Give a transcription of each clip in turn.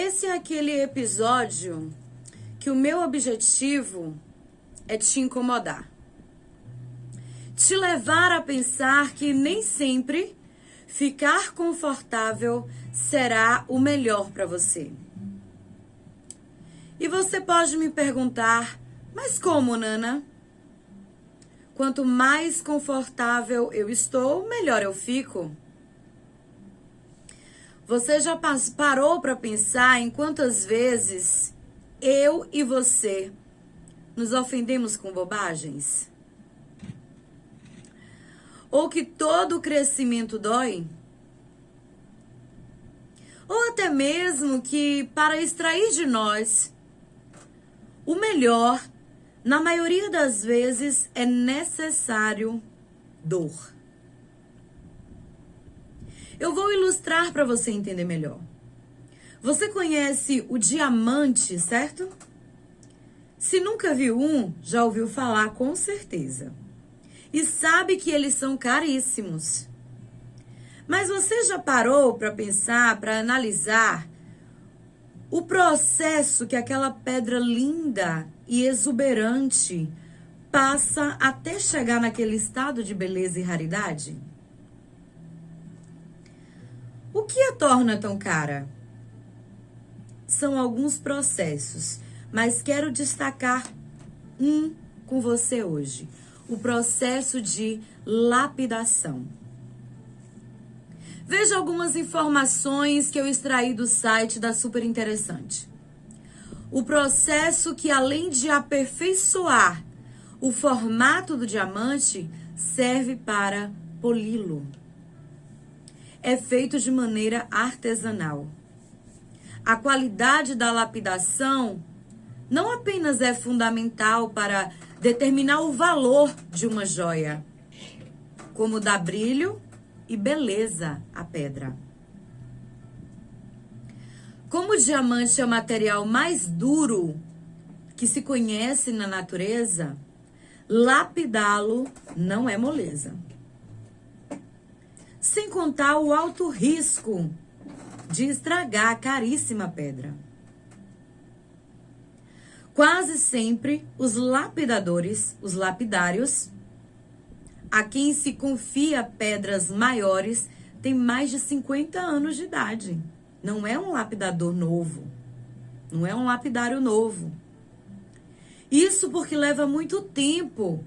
Esse é aquele episódio que o meu objetivo é te incomodar. Te levar a pensar que nem sempre ficar confortável será o melhor para você. E você pode me perguntar, mas como, Nana? Quanto mais confortável eu estou, melhor eu fico. Você já parou para pensar em quantas vezes eu e você nos ofendemos com bobagens? Ou que todo crescimento dói? Ou até mesmo que para extrair de nós o melhor, na maioria das vezes é necessário dor. Eu vou ilustrar para você entender melhor. Você conhece o diamante, certo? Se nunca viu um, já ouviu falar com certeza. E sabe que eles são caríssimos. Mas você já parou para pensar, para analisar o processo que aquela pedra linda e exuberante passa até chegar naquele estado de beleza e raridade? O que a torna tão cara? São alguns processos, mas quero destacar um com você hoje. O processo de lapidação. Veja algumas informações que eu extraí do site da Super Interessante. O processo que, além de aperfeiçoar o formato do diamante, serve para poli-lo. É feito de maneira artesanal. A qualidade da lapidação não apenas é fundamental para determinar o valor de uma joia, como dá brilho e beleza à pedra. Como o diamante é o material mais duro que se conhece na natureza, lapidá-lo não é moleza. Sem contar o alto risco de estragar a caríssima pedra. Quase sempre os lapidadores, os lapidários, a quem se confia pedras maiores, têm mais de 50 anos de idade. Não é um lapidador novo. Não é um lapidário novo. Isso porque leva muito tempo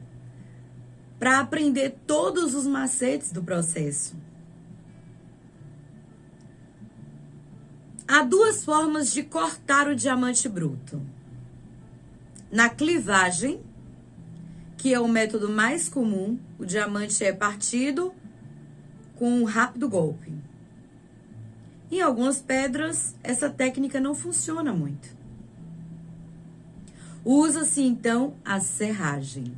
para aprender todos os macetes do processo. Há duas formas de cortar o diamante bruto. Na clivagem, que é o método mais comum, o diamante é partido com um rápido golpe. Em algumas pedras, essa técnica não funciona muito. Usa-se, então, a serragem.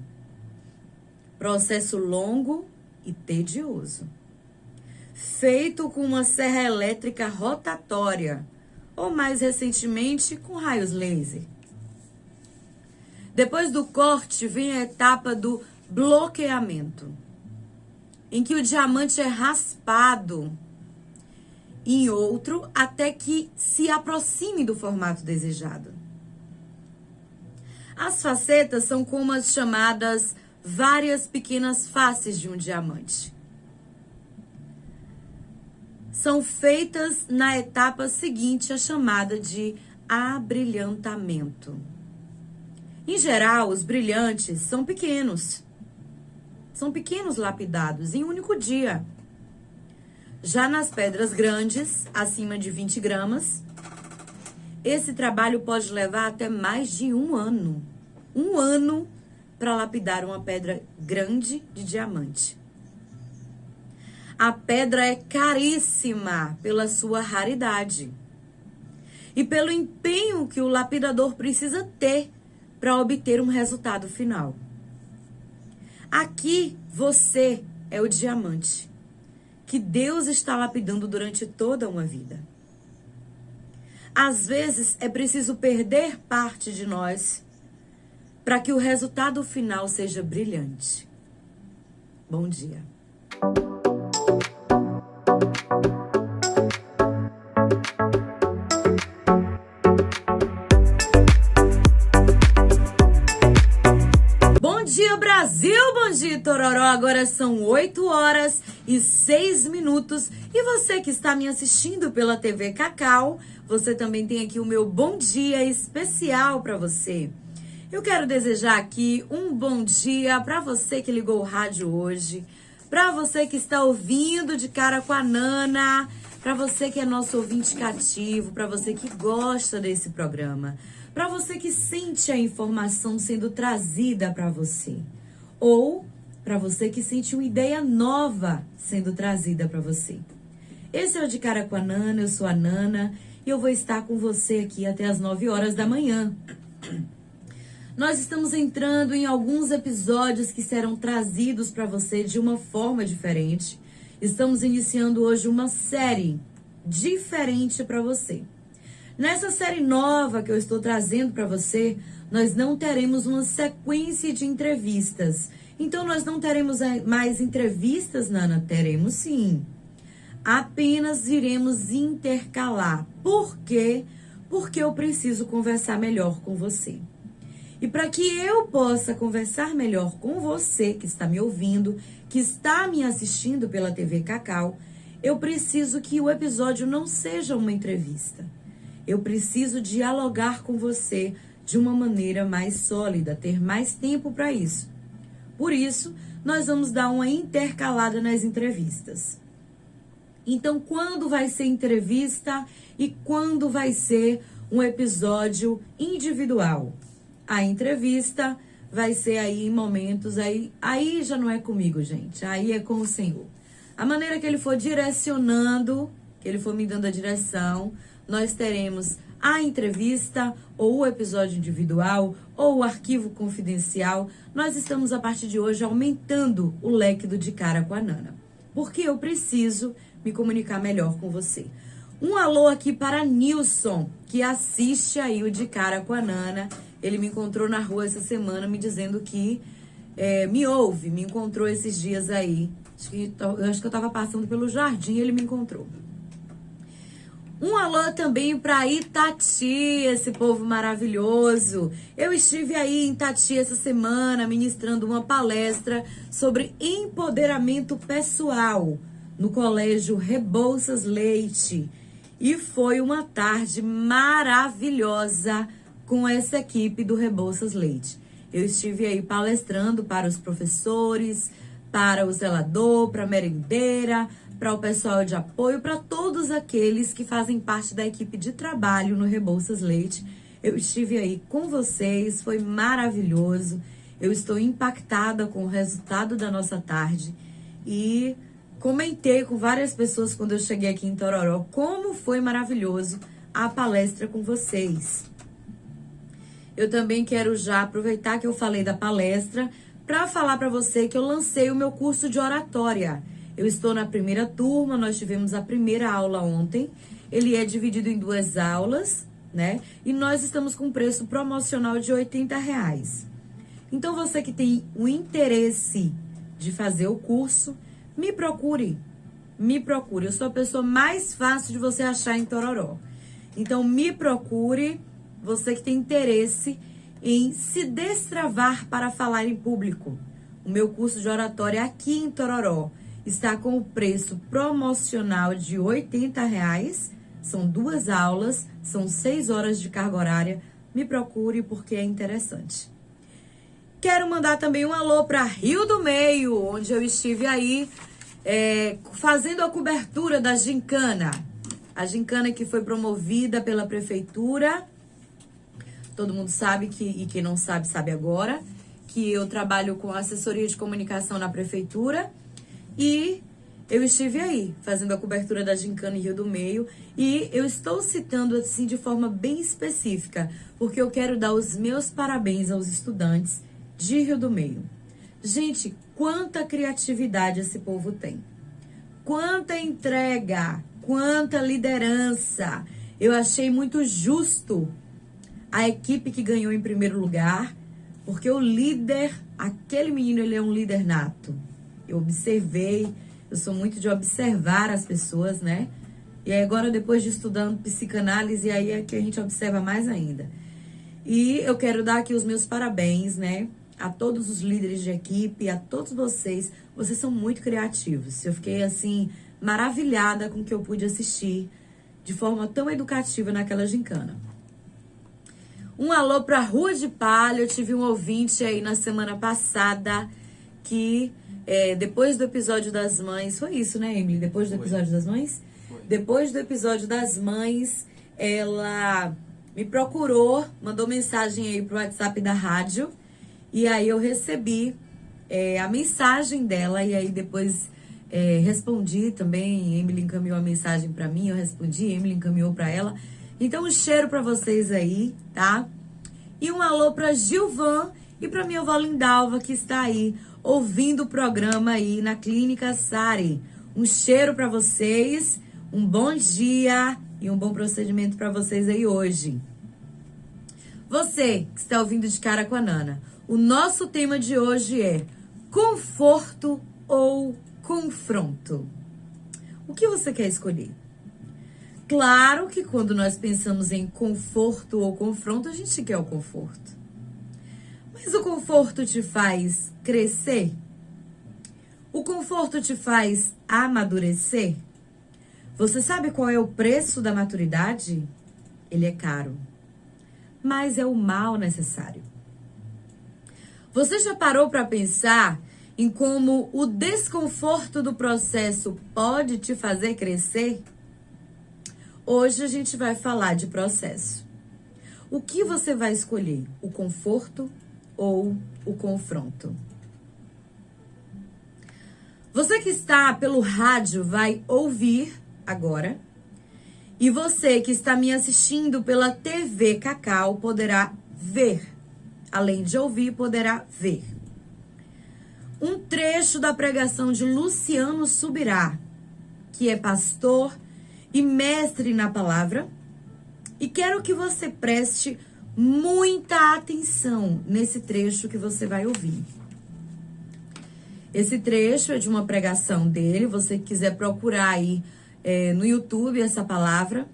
Processo longo e tedioso. Feito com uma serra elétrica rotatória, ou mais recentemente, com raios laser. Depois do corte, vem a etapa do bloqueamento, em que o diamante é raspado em outro até que se aproxime do formato desejado. As facetas são como as chamadas várias pequenas faces de um diamante. São feitas na etapa seguinte, a chamada de abrilhantamento. Em geral, os brilhantes são pequenos. São pequenos lapidados em um único dia. Já nas pedras grandes, acima de 20 gramas, esse trabalho pode levar até mais de um ano. Um ano para lapidar uma pedra grande de diamante. A pedra é caríssima pela sua raridade e pelo empenho que o lapidador precisa ter para obter um resultado final. Aqui você é o diamante que Deus está lapidando durante toda uma vida. Às vezes é preciso perder parte de nós para que o resultado final seja brilhante. Bom dia. de Itororó, agora são 8h06. E você que está me assistindo pela TV Cacau, você também tem aqui o meu bom dia especial para você. Eu quero desejar aqui um bom dia para você que ligou o rádio hoje, para você que está ouvindo de cara com a Nana, para você que é nosso ouvinte cativo, para você que gosta desse programa, para você que sente a informação sendo trazida para você, ou para você que sente uma ideia nova sendo trazida para você. Esse é o De Cara com a Nana, eu sou a Nana e eu vou estar com você aqui até as 9h da manhã. Nós estamos entrando em alguns episódios que serão trazidos para você de uma forma diferente. Estamos iniciando hoje uma série diferente para você. Nessa série nova que eu estou trazendo para você, nós não teremos uma sequência de entrevistas. Então, nós não teremos mais entrevistas, Nana? Teremos sim. Apenas iremos intercalar. Por quê? Porque eu preciso conversar melhor com você. E para que eu possa conversar melhor com você que está me ouvindo, que está me assistindo pela TV Cacau, eu preciso que o episódio não seja uma entrevista. Eu preciso dialogar com você de uma maneira mais sólida, ter mais tempo para isso. Por isso, nós vamos dar uma intercalada nas entrevistas. Então, quando vai ser entrevista e quando vai ser um episódio individual? A entrevista vai ser aí em momentos, aí já não é comigo, gente, aí é com o Senhor. A maneira que Ele for direcionando, que Ele for me dando a direção, nós teremos a entrevista, ou o episódio individual, ou o arquivo confidencial. Nós estamos, a partir de hoje, aumentando o leque do De Cara com a Nana, porque eu preciso me comunicar melhor com você. Um alô aqui para Nilson, que assiste aí o De Cara com a Nana. Ele me encontrou na rua essa semana me dizendo que me ouve, me encontrou esses dias aí. Eu acho que eu estava passando pelo jardim e ele me encontrou. Um alô também para Itati, esse povo maravilhoso. Eu estive aí em Itati essa semana ministrando uma palestra sobre empoderamento pessoal no Colégio Rebouças Leite. E foi uma tarde maravilhosa com essa equipe do Rebouças Leite. Eu estive aí palestrando para os professores, para o zelador, para a merendeira, para o pessoal de apoio, para todos aqueles que fazem parte da equipe de trabalho no Rebouças Leite. Eu estive aí com vocês, foi maravilhoso. Eu estou impactada com o resultado da nossa tarde e comentei com várias pessoas quando eu cheguei aqui em Itororó como foi maravilhoso a palestra com vocês. Eu também quero já aproveitar que eu falei da palestra para falar para você que eu lancei o meu curso de oratória. Eu estou na primeira turma, nós tivemos a primeira aula ontem. Ele é dividido em 2 aulas, né? E nós estamos com preço promocional de R$80. Então, você que tem o interesse de fazer o curso, me procure. Me procure. Eu sou a pessoa mais fácil de você achar em Itororó. Então, me procure. Você que tem interesse em se destravar para falar em público. O meu curso de oratória aqui em Itororó está com o preço promocional de R$80. São 2 aulas, são 6 horas de carga horária. Me procure porque é interessante. Quero mandar também um alô para Rio do Meio, onde eu estive aí fazendo a cobertura da gincana. A gincana que foi promovida pela prefeitura. Todo mundo sabe e quem não sabe, sabe agora, que eu trabalho com assessoria de comunicação na prefeitura e eu estive aí fazendo a cobertura da gincana em Rio do Meio e eu estou citando assim de forma bem específica, porque eu quero dar os meus parabéns aos estudantes de Rio do Meio. Gente, quanta criatividade esse povo tem, quanta entrega, quanta liderança. Eu achei muito justo a equipe que ganhou em primeiro lugar, porque o líder, aquele menino, ele é um líder nato. Eu observei, eu sou muito de observar as pessoas, né? E aí agora, depois de estudando psicanálise, aí é que a gente observa mais ainda. E eu quero dar aqui os meus parabéns, né? a todos os líderes de equipe, a todos vocês. Vocês são muito criativos. Eu fiquei, assim, maravilhada com o que eu pude assistir de forma tão educativa naquela gincana. Um alô para Rua de Palha. Eu tive um ouvinte aí na semana passada que, depois do episódio das mães... Foi isso, né, Emily? Depois do episódio das mães? Foi. Depois do episódio das mães, ela me procurou, mandou mensagem aí pro WhatsApp da rádio. E aí eu recebi a mensagem dela. E aí depois respondi também. Emily encaminhou a mensagem para mim, eu respondi, Emily encaminhou para ela. Então, um cheiro para vocês aí, tá? E um alô para Gilvan e para minha avó Lindalva, que está aí ouvindo o programa aí na Clínica Sari. Um cheiro para vocês, um bom dia e um bom procedimento para vocês aí hoje. Você que está ouvindo de Cara com a Nana, o nosso tema de hoje é conforto ou confronto? O que você quer escolher? Claro que quando nós pensamos em conforto ou confronto, a gente quer o conforto. Mas o conforto te faz crescer? O conforto te faz amadurecer? Você sabe qual é o preço da maturidade? Ele é caro, mas é o mal necessário. Você já parou para pensar em como o desconforto do processo pode te fazer crescer? Hoje a gente vai falar de processo. O que você vai escolher? O conforto ou o confronto? Você que está pelo rádio vai ouvir agora. E você que está me assistindo pela TV Cacau poderá ver. Além de ouvir, poderá ver. Um trecho da pregação de Luciano Subirá, que é pastor e mestre na palavra, e quero que você preste muita atenção nesse trecho que você vai ouvir. Esse trecho é de uma pregação dele. Você que quiser procurar aí no YouTube essa palavra,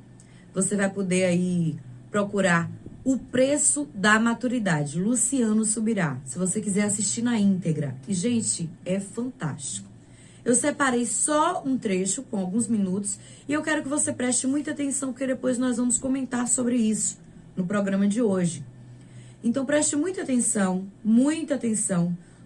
você vai poder aí procurar O Preço da Maturidade, Luciano Subirá, se você quiser assistir na íntegra. E, gente, é fantástico. Eu separei só um trecho com alguns minutos e eu quero que você preste muita atenção, porque depois nós vamos comentar sobre isso no programa de hoje. Então preste muita atenção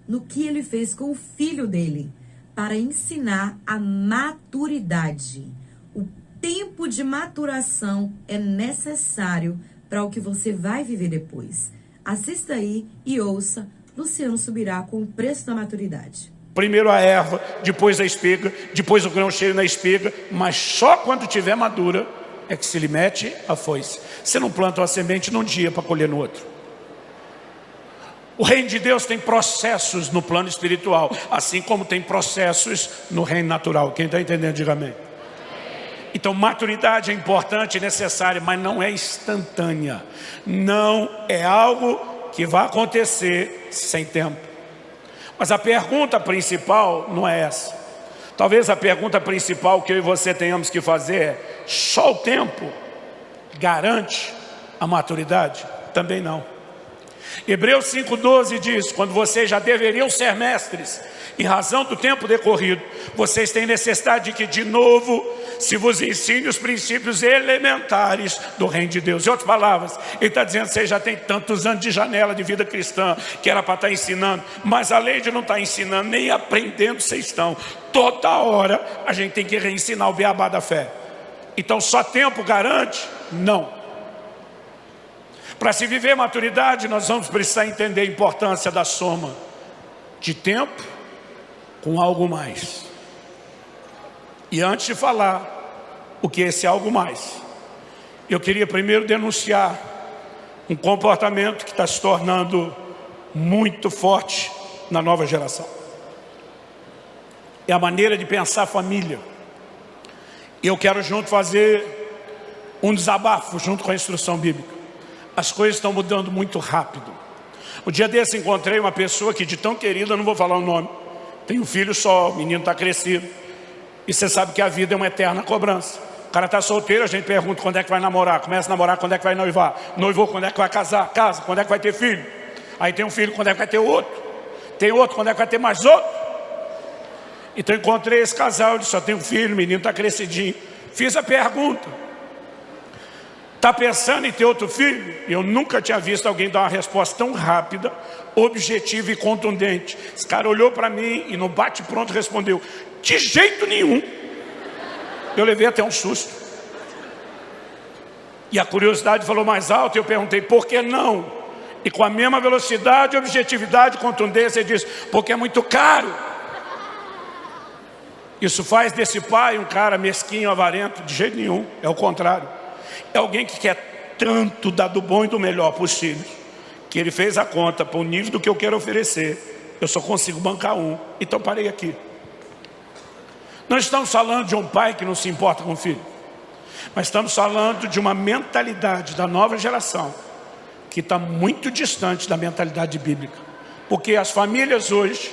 no que ele fez com o filho dele para ensinar a maturidade. O tempo de maturação é necessário para o que você vai viver depois. Assista aí e ouça Luciano Subirá com O Preço da Maturidade. Primeiro a erva, depois a espiga, depois o grão cheio na espiga, mas só quando tiver madura é que se lhe mete a foice. Você não planta uma semente num dia para colher no outro. O reino de Deus tem processos no plano espiritual, assim como tem processos no reino natural. Quem está entendendo, diga amém. Então, maturidade é importante e necessária, mas não é instantânea. Não é algo que vai acontecer sem tempo. Mas a pergunta principal não é essa. Talvez a pergunta principal que eu e você tenhamos que fazer é: só o tempo garante a maturidade? Também não. Hebreus 5,12 diz: quando vocês já deveriam ser mestres, em razão do tempo decorrido, vocês têm necessidade de que de novo se vos ensine os princípios elementares do reino de Deus. Em outras palavras, ele está dizendo: vocês já têm tantos anos de janela de vida cristã que era para estar ensinando, mas além de não estar ensinando, nem aprendendo vocês estão. Toda hora a gente tem que reensinar o beabá da fé. Então só tempo garante? Não. Para se viver maturidade, nós vamos precisar entender a importância da soma de tempo com algo mais. E antes de falar o que é esse algo mais, eu queria primeiro denunciar um comportamento que está se tornando muito forte na nova geração. É a maneira de pensar a família. E eu quero junto fazer um desabafo junto com a instrução bíblica. As coisas estão mudando muito rápido. O dia desse encontrei uma pessoa que, de tão querida, não vou falar o nome, tem um filho só, o menino está crescido. E você sabe que a vida é uma eterna cobrança. O cara está solteiro, a gente pergunta quando é que vai namorar. Começa a namorar, quando é que vai noivar. Noivou, quando é que vai casar. Casa, quando é que vai ter filho. Aí tem um filho, quando é que vai ter outro? Tem outro, quando é que vai ter mais outro? Então encontrei esse casal, ele só tem um filho, o menino está crescidinho. Fiz a pergunta: está pensando em ter outro filho? Eu nunca tinha visto alguém dar uma resposta tão rápida, objetiva e contundente. Esse cara olhou para mim e no bate-pronto respondeu: de jeito nenhum. Eu levei até um susto. E a curiosidade falou mais alto, e eu perguntei: por que não? E com a mesma velocidade, objetividade e contundência, ele disse: porque é muito caro. Isso faz desse pai um cara mesquinho, avarento? De jeito nenhum, é o contrário. É alguém que quer tanto dar do bom e do melhor para os filhos, que ele fez a conta para o nível do que eu quero oferecer. Eu só consigo bancar um, então parei aqui. Não estamos falando de um pai que não se importa com o filho, mas estamos falando de uma mentalidade da nova geração que está muito distante da mentalidade bíblica. Porque as famílias hoje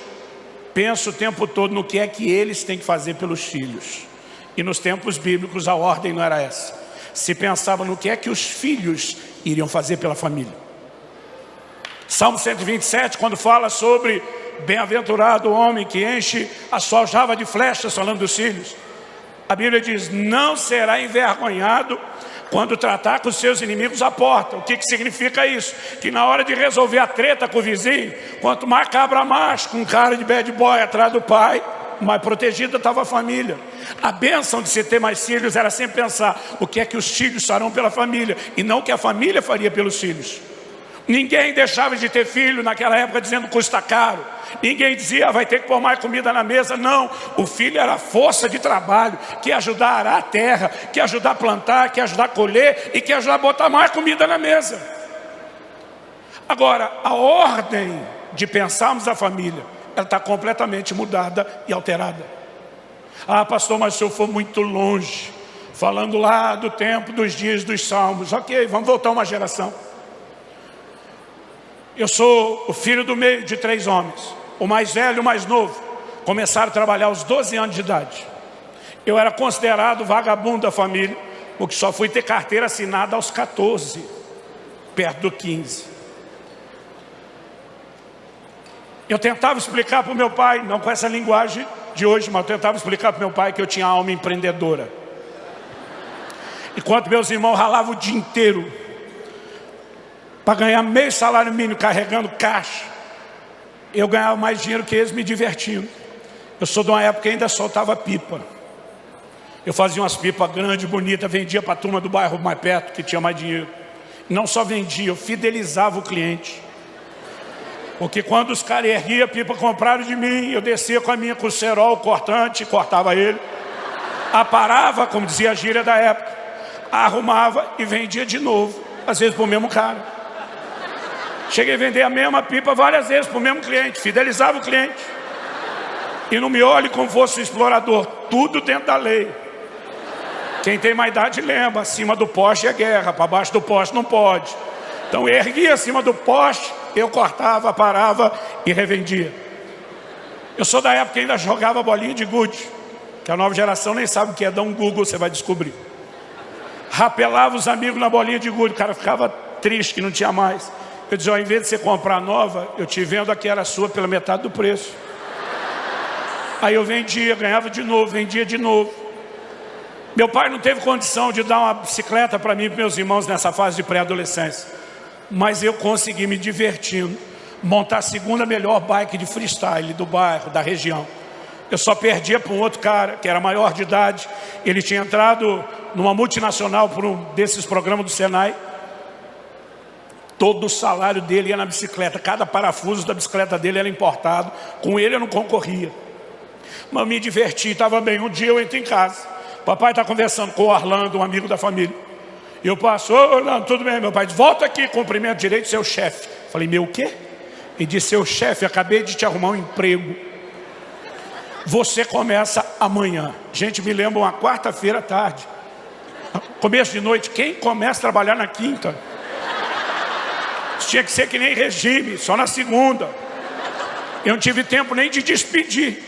pensam o tempo todo no que é que eles têm que fazer pelos filhos. E nos tempos bíblicos a ordem não era essa. Se pensava no que é que os filhos iriam fazer pela família. Salmo 127, quando fala sobre bem-aventurado o homem que enche a sua aljava de flechas, falando dos filhos, a Bíblia diz: não será envergonhado quando tratar com os seus inimigos à porta. O que significa isso? Que na hora de resolver a treta com o vizinho, quanto mais cabra macho, com cara de bad boy atrás do pai, mais protegida estava a família. A bênção de se ter mais filhos era sempre pensar o que é que os filhos farão pela família, e não o que a família faria pelos filhos. Ninguém deixava de ter filho naquela época dizendo custa caro. Ninguém dizia vai ter que pôr mais comida na mesa. Não, o filho era força de trabalho, que ia ajudar a arar a terra, que ia ajudar a plantar, que ia ajudar a colher e que ia ajudar a botar mais comida na mesa. Agora, a ordem de pensarmos a família, ela está completamente mudada e alterada. Ah, pastor, mas o senhor foi muito longe, falando lá do tempo, dos dias dos salmos. Ok, vamos voltar uma geração. Eu sou o filho do meio de 3 homens. O mais velho e o mais novo começaram a trabalhar aos 12 anos de idade. Eu era considerado vagabundo da família, porque só fui ter carteira assinada aos 14, perto do 15. Eu tentava explicar para o meu pai, não com essa linguagem de hoje, mas eu tentava explicar para o meu pai que eu tinha alma empreendedora. Enquanto meus irmãos ralavam o dia inteiro para ganhar meio salário mínimo carregando caixa, eu ganhava mais dinheiro que eles me divertindo. Eu sou de uma época que ainda soltava pipa. Eu fazia umas pipas grandes, bonitas, vendia para a turma do bairro mais perto, que tinha mais dinheiro. Não só vendia, eu fidelizava o cliente. Porque quando os caras erguiam a pipa, compraram de mim, eu descia com a minha Cerol cortante, cortava ele, aparava, como dizia a gíria da época, arrumava e vendia de novo, às vezes para o mesmo cara. Cheguei a vender a mesma pipa várias vezes para o mesmo cliente, fidelizava o cliente. E não me olhe como fosse um explorador, tudo dentro da lei. Quem tem mais idade lembra, acima do poste é guerra, para baixo do poste não pode. Então eu erguia acima do poste, eu cortava, parava e revendia. Eu sou da época que ainda jogava bolinha de gude, que a nova geração nem sabe o que é, dá um Google, você vai descobrir. Rapelava os amigos na bolinha de gude, o cara ficava triste que não tinha mais. Eu dizia, ao invés de você comprar nova, eu te vendo a que era sua pela metade do preço. Aí eu vendia, ganhava de novo, vendia de novo. Meu pai não teve condição de dar uma bicicleta para mim e para meus irmãos nessa fase de pré-adolescência. Mas eu consegui me divertindo, montar a segunda melhor bike de freestyle do bairro, da região. Eu só perdia para um outro cara, que era maior de idade. Ele tinha entrado numa multinacional por um desses programas do Senai. Todo o salário dele ia na bicicleta, cada parafuso da bicicleta dele era importado. Com ele eu não concorria. Mas me diverti, estava bem. Um dia eu entro em casa, papai está conversando com o Orlando, um amigo da família. E eu passo, ô Orlando, tudo bem? Meu pai diz, volta aqui, cumprimento direito seu chefe. Falei, meu o quê? Ele disse, seu chefe, acabei de te arrumar um emprego. Você começa amanhã. Gente, me lembra uma quarta-feira à tarde. Começo de noite, quem começa a trabalhar na quinta? Tinha que ser que nem regime, só na segunda. Eu não tive tempo nem de despedir.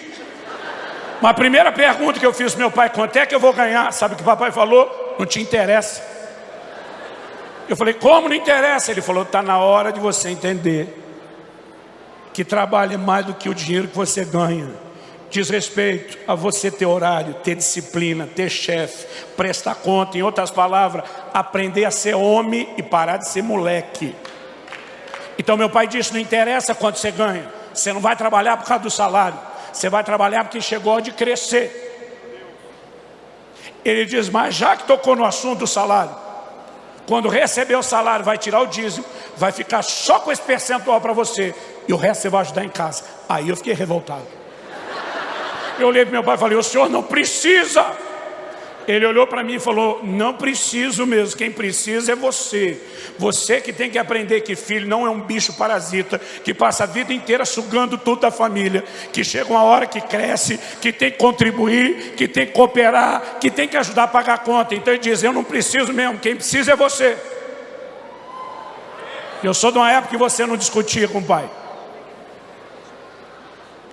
Mas a primeira pergunta que eu fiz pro meu pai, quanto é que eu vou ganhar? Sabe o que o papai falou? Não te interessa. Eu falei, como não interessa? Ele falou, está na hora de você entender que trabalhe mais do que o dinheiro que você ganha. Diz respeito a você ter horário, ter disciplina, ter chefe, prestar conta. Em outras palavras, aprender a ser homem e parar de ser moleque. Então meu pai disse, não interessa quanto você ganha. Você não vai trabalhar por causa do salário. Você vai trabalhar porque chegou a hora de crescer. Ele diz, mas já que tocou no assunto do salário, quando receber o salário, vai tirar o dízimo, vai ficar só com esse percentual para você, e o resto você vai ajudar em casa. Aí eu fiquei revoltado. Eu olhei para meu pai e falei, o senhor não precisa. Ele olhou para mim e falou, não preciso mesmo, quem precisa é você. Você que tem que aprender que filho não é um bicho parasita, que passa a vida inteira sugando tudo da família, que chega uma hora que cresce, que tem que contribuir, que tem que cooperar, que tem que ajudar a pagar a conta. Então ele diz, eu não preciso mesmo, quem precisa é você. Eu sou de uma época que você não discutia com o pai.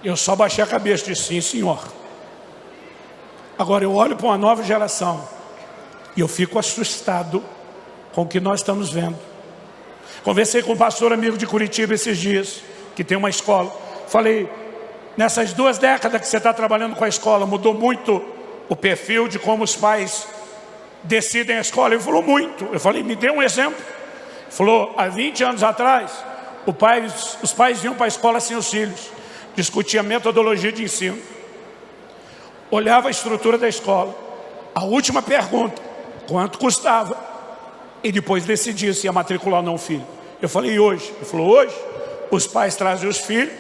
Eu só baixei a cabeça e disse, sim senhor. Agora eu olho para uma nova geração e eu fico assustado com o que nós estamos vendo. Conversei com um pastor amigo de Curitiba esses dias, que tem uma escola. Falei, nessas 2 décadas que você está trabalhando com a escola, mudou muito o perfil de como os pais decidem a escola? Ele falou, muito. Eu falei, me dê um exemplo. Ele falou, há 20 anos atrás, os pais vinham para a escola sem os filhos, discutiam a metodologia de ensino, olhava a estrutura da escola, a última pergunta, quanto custava, e depois decidia se ia matricular ou não o filho. Eu falei, e hoje? Ele falou, hoje os pais trazem os filhos,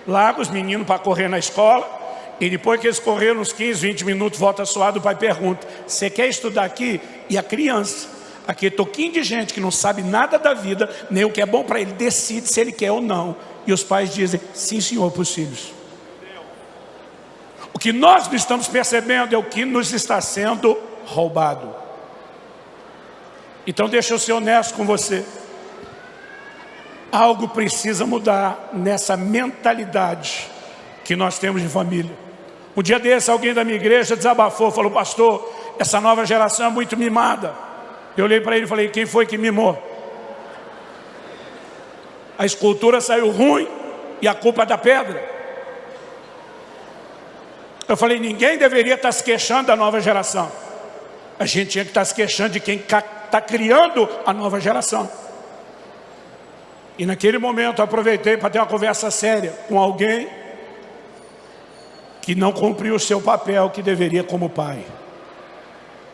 largam os meninos para correr na escola, e depois que eles correram uns 15, 20 minutos, volta suado, o pai pergunta, você quer estudar aqui? E a criança, aquele toquinho de gente que não sabe nada da vida, nem o que é bom para ele, decide se ele quer ou não. E os pais dizem, sim senhor, para os filhos. O que nós não estamos percebendo é o que nos está sendo roubado. Então deixa eu ser honesto com você. Algo precisa mudar nessa mentalidade que nós temos de família. Um dia desse, alguém da minha igreja desabafou, falou, pastor, essa nova geração é muito mimada. Eu olhei para ele e falei, quem foi que mimou? A escultura saiu ruim e a culpa é da pedra. Eu falei, ninguém deveria estar se queixando da nova geração. A gente tinha que estar se queixando de quem está criando a nova geração. E naquele momento eu aproveitei para ter uma conversa séria com alguém que não cumpriu o seu papel que deveria como pai.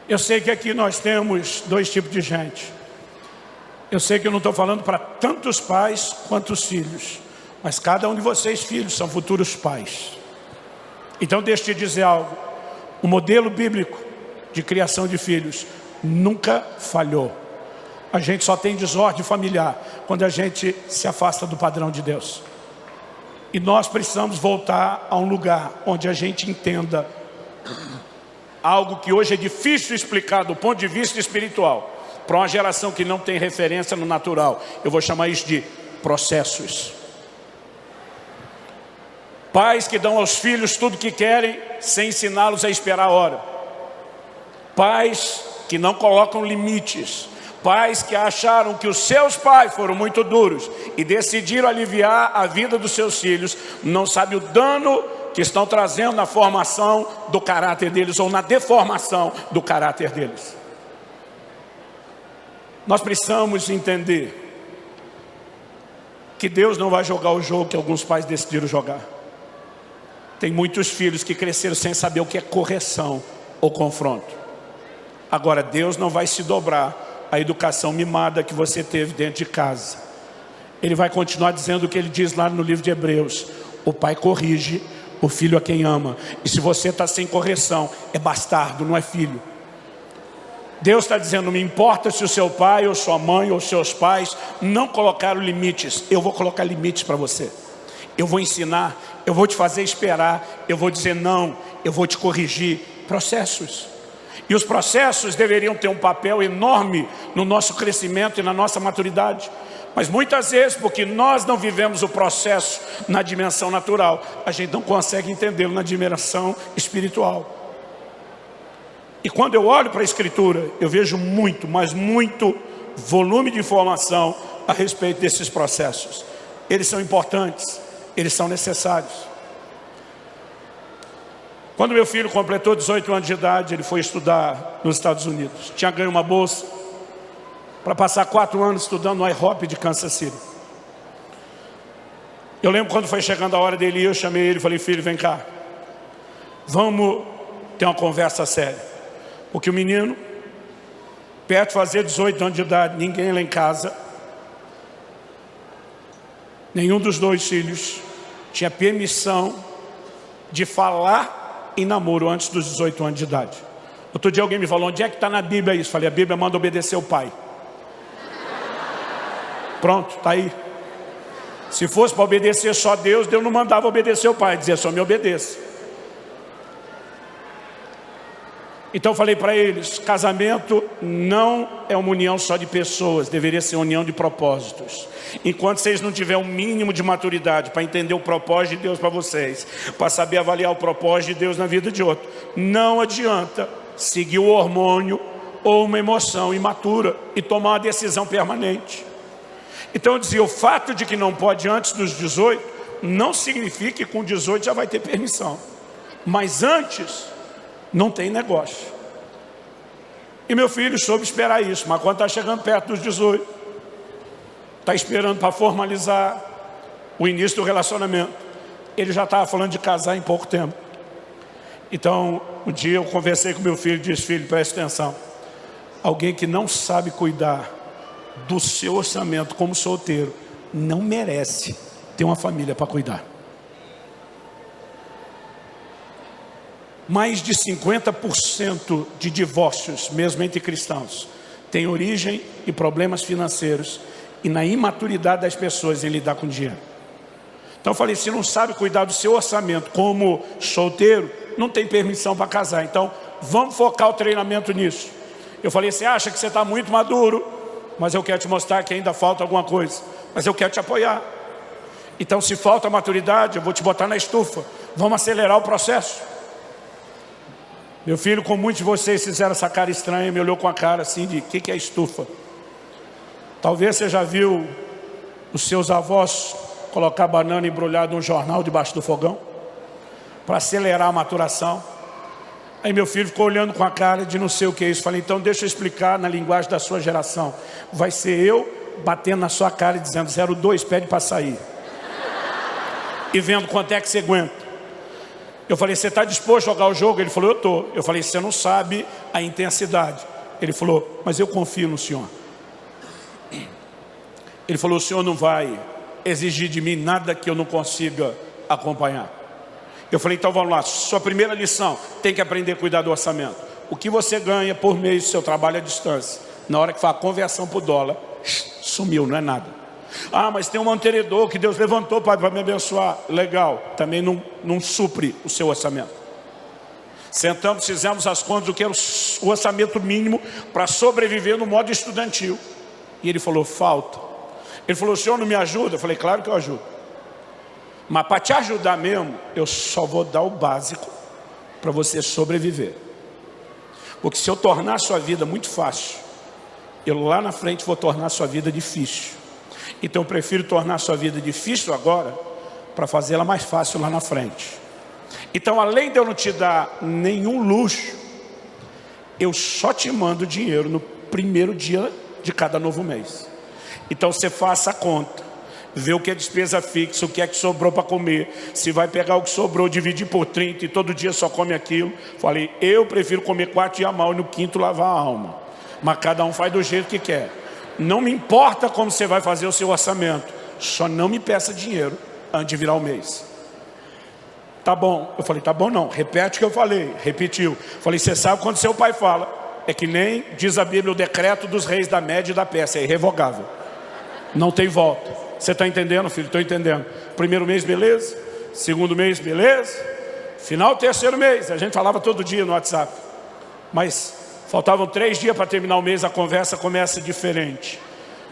Eu sei que aqui nós temos 2 tipos de gente. Eu sei que eu não estou falando para tantos pais quanto os filhos, mas cada um de vocês, filhos, são futuros pais. Então deixa eu te dizer algo. O modelo bíblico de criação de filhos nunca falhou. A gente só tem desordem familiar quando a gente se afasta do padrão de Deus. E nós precisamos voltar a um lugar onde a gente entenda algo que hoje é difícil explicar do ponto de vista espiritual para uma geração que não tem referência no natural. Eu vou chamar isso de processos. Pais que dão aos filhos tudo o que querem sem ensiná-los a esperar a hora. Pais que não colocam limites. Pais que acharam que os seus pais foram muito duros e decidiram aliviar a vida dos seus filhos. Não sabem o dano que estão trazendo na formação do caráter deles ou na deformação do caráter deles. Nós precisamos entender que Deus não vai jogar o jogo que alguns pais decidiram jogar. Tem muitos filhos que cresceram sem saber o que é correção ou confronto. Agora, Deus não vai se dobrar à educação mimada que você teve dentro de casa. Ele vai continuar dizendo o que ele diz lá no livro de Hebreus. O pai corrige o filho a quem ama. E se você está sem correção, é bastardo, não é filho. Deus está dizendo, não me importa se o seu pai ou sua mãe ou seus pais não colocaram limites. Eu vou colocar limites para você. Eu vou ensinar, eu vou te fazer esperar, eu vou dizer não, eu vou te corrigir. Processos. E os processos deveriam ter um papel enorme no nosso crescimento e na nossa maturidade. Mas muitas vezes, porque nós não vivemos o processo na dimensão natural, a gente não consegue entendê-lo na dimensão espiritual. E quando eu olho para a Escritura, eu vejo muito, mas muito volume de informação a respeito desses processos. Eles são importantes, eles são necessários. Quando meu filho completou 18 anos de idade, ele foi estudar nos Estados Unidos. Tinha ganho uma bolsa para passar 4 anos estudando no IHOP de Kansas City. Eu lembro quando foi chegando a hora dele ir, eu chamei ele e falei: filho, vem cá, vamos ter uma conversa séria. Porque o menino, perto de fazer 18 anos de idade, ninguém lá em casa, nenhum dos 2 filhos, tinha permissão de falar em namoro antes dos 18 anos de idade. Outro dia alguém me falou: onde é que está na Bíblia isso? Falei: a Bíblia manda obedecer o pai. Pronto, está aí. Se fosse para obedecer só Deus, Deus não mandava obedecer o pai, dizia: só me obedeça. Então eu falei para eles: casamento não é uma união só de pessoas, deveria ser uma união de propósitos. Enquanto vocês não tiverem um mínimo de maturidade para entender o propósito de Deus para vocês, para saber avaliar o propósito de Deus na vida de outro, não adianta seguir o hormônio ou uma emoção imatura e tomar uma decisão permanente. Então eu dizia: o fato de que não pode antes dos 18 não significa que com 18 já vai ter permissão, mas antes não tem negócio. E meu filho soube esperar isso, mas quando está chegando perto dos 18, está esperando para formalizar o início do relacionamento, ele já estava falando de casar em pouco tempo. Então um dia eu conversei com meu filho e disse: filho, preste atenção, alguém que não sabe cuidar do seu orçamento como solteiro não merece ter uma família para cuidar. Mais de 50% de divórcios, mesmo entre cristãos, tem origem em problemas financeiros e na imaturidade das pessoas em lidar com dinheiro. Então eu falei: se não sabe cuidar do seu orçamento como solteiro, não tem permissão para casar. Então vamos focar o treinamento nisso. Eu falei: você acha que você está muito maduro, mas eu quero te mostrar que ainda falta alguma coisa, mas eu quero te apoiar. Então se falta maturidade, eu vou te botar na estufa, vamos acelerar o processo. Meu filho, como muitos de vocês fizeram essa cara estranha, me olhou com a cara assim de: o que é estufa? Talvez você já viu os seus avós colocar banana embrulhada num jornal debaixo do fogão para acelerar a maturação. Aí meu filho ficou olhando com a cara de não sei o que é isso. Falei: então deixa eu explicar na linguagem da sua geração. Vai ser eu batendo na sua cara e dizendo: 02, pede para sair. E vendo quanto é que você aguenta. Eu falei: você está disposto a jogar o jogo? Ele falou: eu estou. Eu falei: você não sabe a intensidade. Ele falou: mas eu confio no senhor. Ele falou: o senhor não vai exigir de mim nada que eu não consiga acompanhar. Eu falei: então vamos lá, sua primeira lição, tem que aprender a cuidar do orçamento. O que você ganha por mês do seu trabalho à distância, na hora que faz a conversão para o dólar, sumiu, não é nada. Ah, mas tem um mantenedor que Deus levantou para me abençoar. Legal, também não supre o seu orçamento. Sentamos, fizemos as contas do que era o orçamento mínimo para sobreviver no modo estudantil. E ele falou: falta. Ele falou: o senhor não me ajuda? Eu falei: claro que eu ajudo. Mas para te ajudar mesmo, eu só vou dar o básico para você sobreviver. Porque se eu tornar a sua vida muito fácil, eu lá na frente vou tornar a sua vida difícil. Então eu prefiro tornar a sua vida difícil agora para fazê-la mais fácil lá na frente. Então, além de eu não te dar nenhum luxo, eu só te mando dinheiro no primeiro dia de cada novo mês. Então você faça a conta, vê o que é despesa fixa, o que é que sobrou para comer. Se vai pegar o que sobrou, dividir por 30 e todo dia só come aquilo. Falei: eu prefiro comer 4 dias mal e no quinto lavar a alma. Mas cada um faz do jeito que quer. Não me importa como você vai fazer o seu orçamento, só não me peça dinheiro antes de virar o mês. Tá bom. Eu falei: tá bom não, repete o que eu falei. Repetiu. Falei: você sabe quando seu pai fala, é que nem diz a Bíblia, o decreto dos reis da Média e da Pérsia, é irrevogável, não tem volta. Você está entendendo, filho? Estou entendendo. Primeiro mês, beleza. Segundo mês, beleza. Final do terceiro mês, a gente falava todo dia no WhatsApp, mas faltavam 3 dias para terminar o mês, a conversa começa diferente.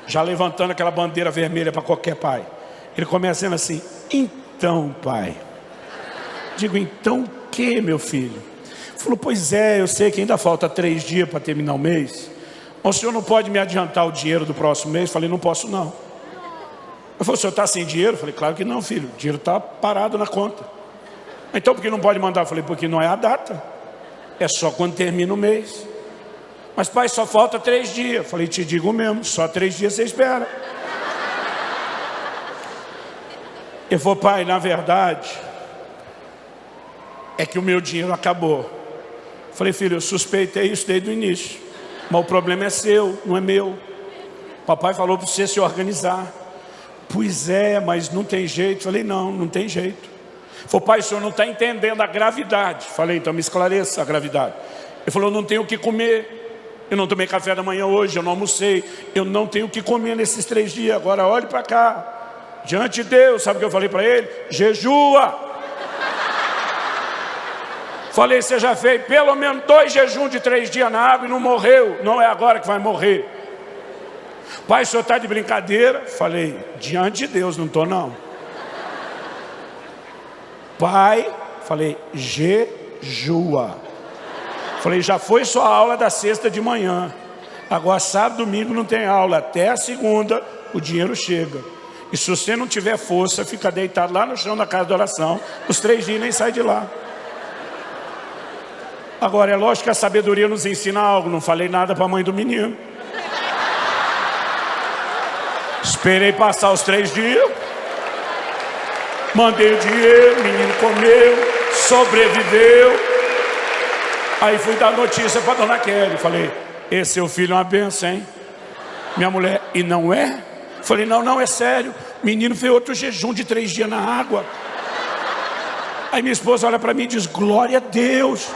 Já levantando aquela bandeira vermelha para qualquer pai. Ele começa dizendo assim: então, pai. Digo: então o que, meu filho? Falou: pois é, eu sei que ainda falta 3 dias para terminar o mês. O senhor não pode me adiantar o dinheiro do próximo mês? Falei: não posso não. Eu falei, o senhor está sem dinheiro? Eu falei, claro que não, filho, o dinheiro está parado na conta. Então por que não pode mandar? Eu falei, porque não é a data, é só quando termina o mês. Mas pai, só falta 3 dias. Eu falei, te digo mesmo, só 3 dias você espera. Ele falou, pai, na verdade, é que o meu dinheiro acabou. Eu falei, filho, eu suspeitei isso desde o início, mas o problema é seu, não é meu. Papai falou para você se organizar. Pois é, mas não tem jeito. Eu falei, não tem jeito. Ele falou, pai, o senhor não está entendendo a gravidade. Eu falei, então me esclareça a gravidade. Ele falou, eu não tenho o que comer. Eu não tomei café da manhã hoje, eu não almocei. Eu não tenho o que comer nesses 3 dias. Agora olhe para cá. Diante de Deus, sabe o que eu falei para ele? Jejua. Falei, você já fez pelo menos 2 jejuns de 3 dias na água e não morreu. Não é agora que vai morrer. Pai, o senhor está de brincadeira? Falei, diante de Deus, não estou não. Pai, falei, jejua. Falei, já foi sua aula da sexta de manhã. Agora sábado, domingo não tem aula. Até a segunda o dinheiro chega. E se você não tiver força, fica deitado lá no chão da casa de oração. Os 3 dias nem sai de lá. Agora é lógico que a sabedoria nos ensina algo. Não falei nada para a mãe do menino. Esperei passar os 3 dias. Mandei o dinheiro, o menino comeu, sobreviveu. Aí fui dar notícia para dona Kelly. Falei, esse seu filho é uma benção, hein? Minha mulher, e não é? Falei, não, é sério. O menino fez outro jejum de 3 dias na água. Aí minha esposa olha para mim e diz, glória a Deus.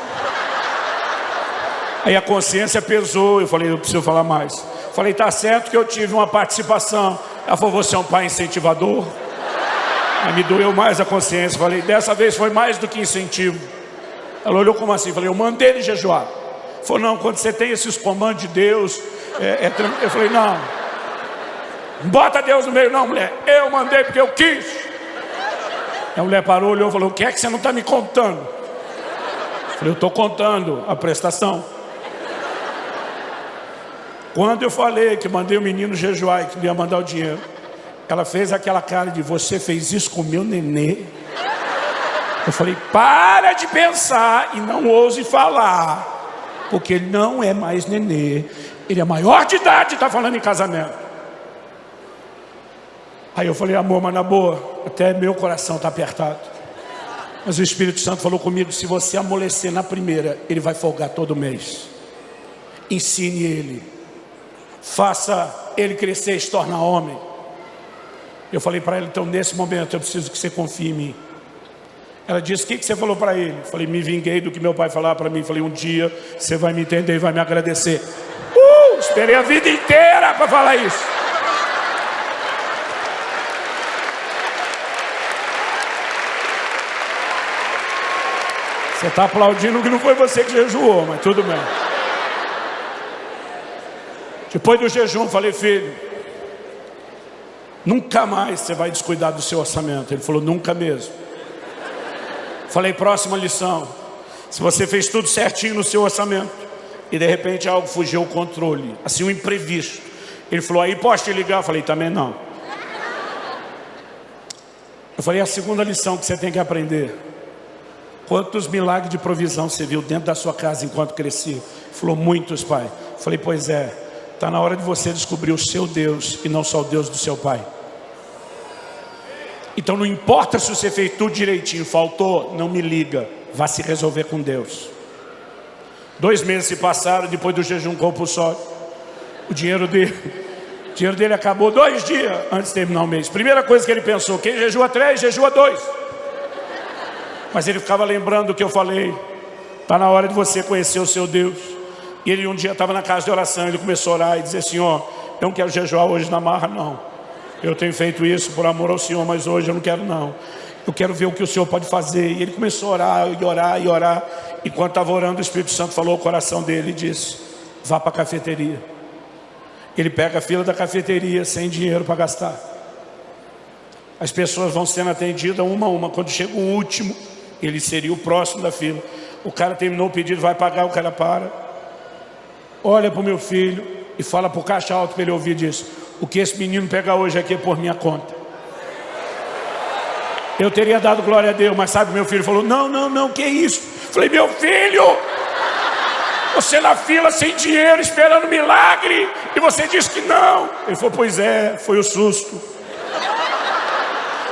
Aí a consciência pesou. Eu falei, eu preciso falar mais. Falei, tá certo que eu tive uma participação. Ela falou, você é um pai incentivador? Aí me doeu mais a consciência. Falei, dessa vez foi mais do que incentivo. Ela olhou como assim? Falei, eu mandei ele jejuar. Falou, não, quando você tem esses comandos de Deus, eu falei, não bota Deus no meio não, mulher. Eu mandei porque eu quis. A mulher parou, olhou e falou, o que é que você não está me contando? Eu falei, eu estou contando a prestação. Quando eu falei que mandei o menino jejuar e que ia mandar o dinheiro, ela fez aquela cara de, você fez isso com o meu nenê? Eu falei, para de pensar e não ouse falar, porque ele não é mais nenê, ele é maior de idade e está falando em casamento. Aí eu falei, amor, mas na boa, até meu coração está apertado. Mas o Espírito Santo falou comigo, se você amolecer na primeira, ele vai folgar todo mês. Ensine ele, faça ele crescer e se tornar homem. Eu falei para ela, então nesse momento eu preciso que você confie em mim. Ela disse, o que você falou para ele? Eu falei, me vinguei do que meu pai falava para mim. Eu falei, um dia você vai me entender e vai me agradecer. Esperei a vida inteira para falar isso. Você está aplaudindo que não foi você que jejuou, mas tudo bem. Depois do jejum, falei, filho, nunca mais você vai descuidar do seu orçamento. Ele falou, nunca mesmo. Falei, próxima lição. Se você fez tudo certinho no seu orçamento e de repente algo fugiu ao controle, assim um imprevisto. Ele falou, aí posso te ligar? Eu falei, também não. Eu falei, a segunda lição que você tem que aprender. Quantos milagres de provisão você viu dentro da sua casa enquanto crescia? Ele falou, muitos, pai. Eu falei, pois é, está na hora de você descobrir o seu Deus e não só o Deus do seu pai. Então não importa se você fez tudo direitinho, faltou, não me liga, vá se resolver com Deus. 2 meses se passaram depois do jejum compulsório. O dinheiro dele acabou 2 dias antes de terminar o mês. Primeira coisa que ele pensou, quem jejua 3, jejua 2. Mas ele ficava lembrando do que eu falei. Está na hora de você conhecer o seu Deus. E ele um dia estava na casa de oração, ele começou a orar e dizer, Senhor, eu não quero jejuar hoje na marra não. Eu tenho feito isso por amor ao Senhor, mas hoje eu não quero não. Eu quero ver o que o Senhor pode fazer. E ele começou a orar e orar e orar. Enquanto estava orando, o Espírito Santo falou ao coração dele e disse, vá para a cafeteria. Ele pega a fila da cafeteria sem dinheiro para gastar. As pessoas vão sendo atendidas uma a uma. Quando chega o último, ele seria o próximo da fila. O cara terminou o pedido, vai pagar, o cara para. Olha para o meu filho e fala para o caixa alto para ele ouvir disso. O que esse menino pega hoje aqui é por minha conta. Eu teria dado glória a Deus, mas sabe, meu filho falou, não, que isso? Falei, meu filho, você na fila sem dinheiro, esperando milagre, e você disse que não. Ele falou, pois é, foi o susto.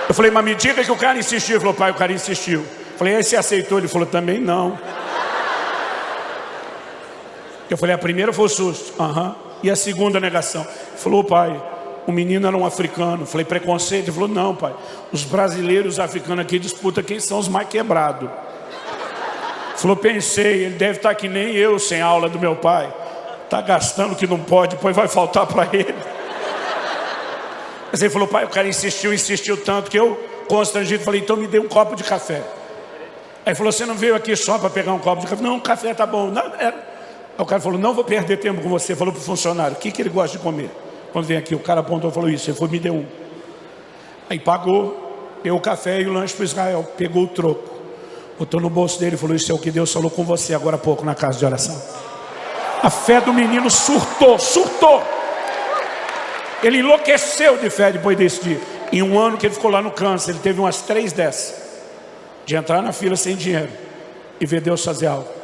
Eu falei, mas me diga que o cara insistiu. Ele falou, pai, o cara insistiu. Eu falei, aí você aceitou? Ele falou, também não. Eu falei, a primeira foi o susto. E a segunda negação? Ele falou, pai, o menino era um africano. Eu falei, preconceito? Ele falou, não, pai, os brasileiros e os africanos aqui disputam quem são os mais quebrados. Ele falou, pensei, ele deve estar que nem eu, sem aula do meu pai. Está gastando o que não pode, depois vai faltar para ele. Mas ele falou, pai, o cara insistiu tanto que eu, constrangido, falei, então me dê um copo de café. Aí ele falou, você não veio aqui só para pegar um copo de café? Não, café tá bom. Não, Aí o cara falou, não vou perder tempo com você. Falou para o funcionário, o que ele gosta de comer? Quando vem aqui, o cara apontou e falou isso. Ele falou, me deu um. Aí pagou, deu o café e o lanche para Israel. Pegou o troco, botou no bolso dele e falou, isso é o que Deus falou com você agora há pouco na casa de oração. A fé do menino surtou. Ele enlouqueceu de fé depois desse dia. Em um ano que ele ficou lá no câncer, ele teve umas 3 dessas. De entrar na fila sem dinheiro e ver Deus fazer algo.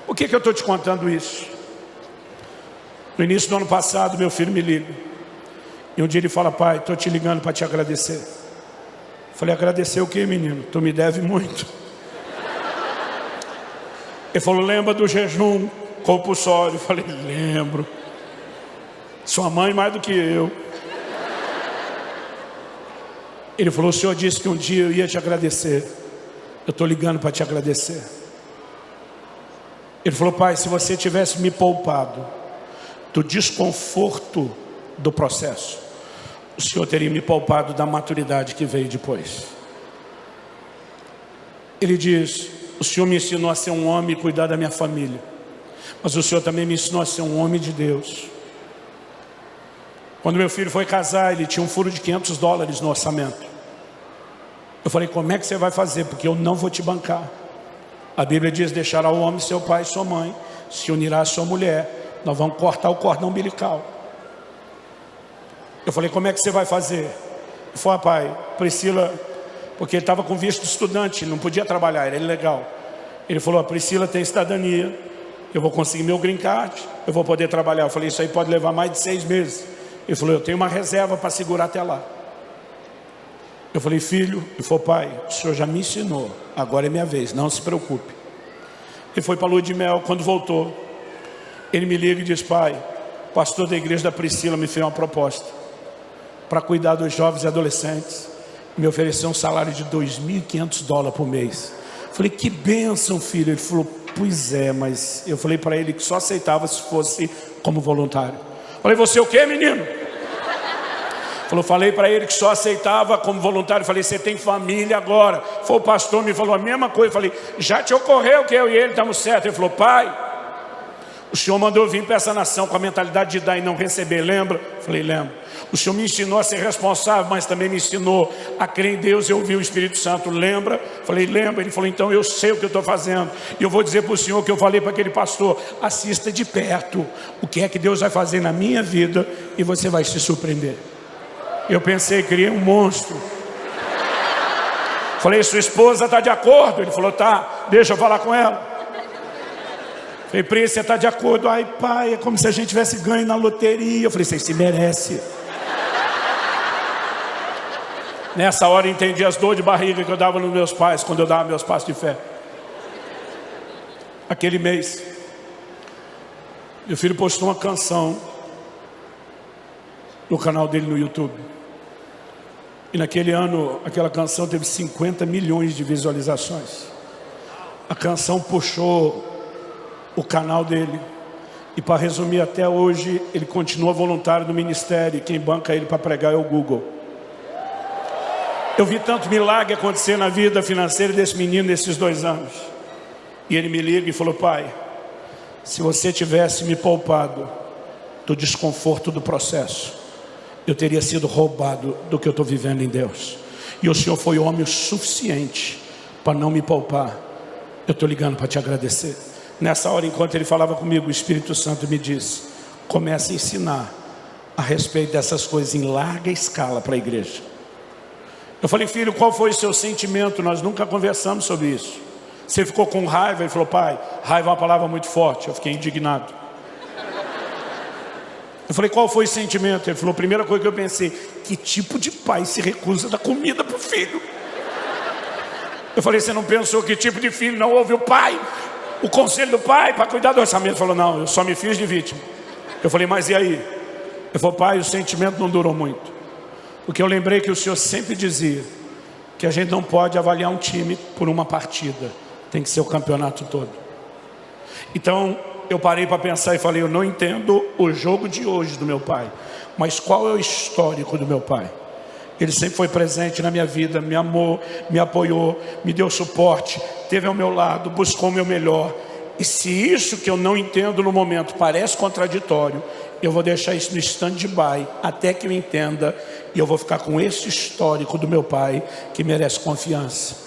Por que eu estou te contando isso? No início do ano passado, meu filho me liga. E um dia ele fala, pai, estou te ligando para te agradecer. Falei, agradecer o quê, menino? Tu me deve muito. Ele falou, lembra do jejum compulsório? Falei, lembro. Sua mãe mais do que eu. Ele falou, o senhor disse que um dia eu ia te agradecer. Eu estou ligando para te agradecer. Ele falou, pai, se você tivesse me poupado do desconforto do processo, o senhor teria me poupado da maturidade que veio depois. Ele diz, o senhor me ensinou a ser um homem e cuidar da minha família, mas o senhor também me ensinou a ser um homem de Deus. Quando meu filho foi casar, ele tinha um furo de $500 no orçamento. Eu falei, como é que você vai fazer? Porque eu não vou te bancar. A Bíblia diz, deixará o homem seu pai e sua mãe, se unirá à sua mulher, nós vamos cortar o cordão umbilical. Eu falei, como é que você vai fazer? Ele falou, pai, Priscila, porque ele estava com visto de estudante, não podia trabalhar, era ilegal. Ele falou, a Priscila tem cidadania, eu vou conseguir meu green card, eu vou poder trabalhar. Eu falei, isso aí pode levar mais de 6 meses. Ele falou, eu tenho uma reserva para segurar até lá. Eu falei, filho, ele falou, pai, o senhor já me ensinou, agora é minha vez, não se preocupe. Ele foi para a lua de mel, quando voltou, ele me liga e diz, pai, o pastor da igreja da Priscila me fez uma proposta para cuidar dos jovens e adolescentes, me ofereceu um salário de $2.500 por mês. Eu falei, que bênção, filho. Ele falou, pois é, mas eu falei para ele que só aceitava se fosse como voluntário. Eu falei, você o quê, menino? Falou, falei para ele que só aceitava como voluntário. Falei, você tem família agora? Foi o pastor, me falou a mesma coisa. Falei, já te ocorreu que eu e ele estamos certos? Ele falou, pai, o senhor mandou vir para essa nação com a mentalidade de dar e não receber, lembra? Falei, lembro. O senhor me ensinou a ser responsável, mas também me ensinou a crer em Deus e ouvir o Espírito Santo, lembra? Falei, lembra. Ele falou, então eu sei o que eu estou fazendo. E eu vou dizer para o senhor que eu falei para aquele pastor, assista de perto o que é que Deus vai fazer na minha vida e você vai se surpreender. Eu pensei, criei um monstro. Falei, sua esposa está de acordo? Ele falou, tá, deixa eu falar com ela. Falei, Pri, você está de acordo? Ai, pai, é como se a gente tivesse ganho na loteria. Eu falei, você se merece. Nessa hora eu entendi as dores de barriga que eu dava nos meus pais, quando eu dava meus passos de fé. Aquele mês, meu filho postou uma canção no canal dele no YouTube. E naquele ano, aquela canção teve 50 milhões de visualizações. A canção puxou o canal dele. E para resumir, até hoje, ele continua voluntário no ministério. E quem banca ele para pregar é o Google. Eu vi tanto milagre acontecer na vida financeira desse menino nesses 2 anos. E ele me liga e falou, pai, se você tivesse me poupado do desconforto do processo, eu teria sido roubado do que eu estou vivendo em Deus. E o senhor foi homem o suficiente para não me poupar. Eu estou ligando para te agradecer. Nessa hora, enquanto ele falava comigo, o Espírito Santo me disse, comece a ensinar a respeito dessas coisas em larga escala para a igreja. Eu falei, filho, qual foi o seu sentimento? Nós nunca conversamos sobre isso. Você ficou com raiva? Ele falou, pai, raiva é uma palavra muito forte. Eu fiquei indignado. Eu falei, qual foi o sentimento? Ele falou, a primeira coisa que eu pensei, que tipo de pai se recusa a dar comida para o filho? Eu falei, você não pensou que tipo de filho não ouve o pai? O conselho do pai para cuidar do orçamento? Ele falou, não, eu só me fiz de vítima. Eu falei, mas e aí? Ele falou, pai, o sentimento não durou muito. Porque eu lembrei que o senhor sempre dizia que a gente não pode avaliar um time por uma partida. Tem que ser o campeonato todo. Então, eu parei para pensar e falei, eu não entendo o jogo de hoje do meu pai. Mas qual é o histórico do meu pai? Ele sempre foi presente na minha vida, me amou, me apoiou, me deu suporte, esteve ao meu lado, buscou o meu melhor. E se isso que eu não entendo no momento parece contraditório, eu vou deixar isso no stand-by até que eu entenda. E eu vou ficar com esse histórico do meu pai que merece confiança.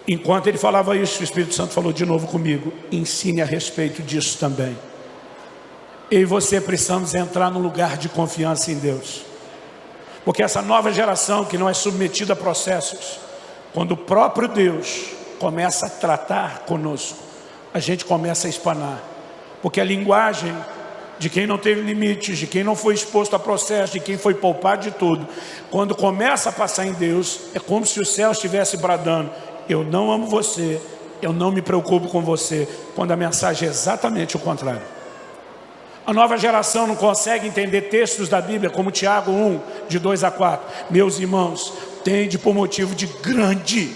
Enquanto ele falava isso, o Espírito Santo falou de novo comigo, ensine a respeito disso também. Eu e você precisamos entrar num lugar de confiança em Deus. Porque essa nova geração que não é submetida a processos, quando o próprio Deus começa a tratar conosco, a gente começa a espanar. Porque a linguagem de quem não teve limites, de quem não foi exposto a processo, de quem foi poupado de tudo, quando começa a passar em Deus, é como se o céu estivesse bradando, eu não amo você, eu não me preocupo com você, quando a mensagem é exatamente o contrário. A nova geração não consegue entender textos da Bíblia como Tiago 1, de 2 a 4. Meus irmãos, tende por motivo de grande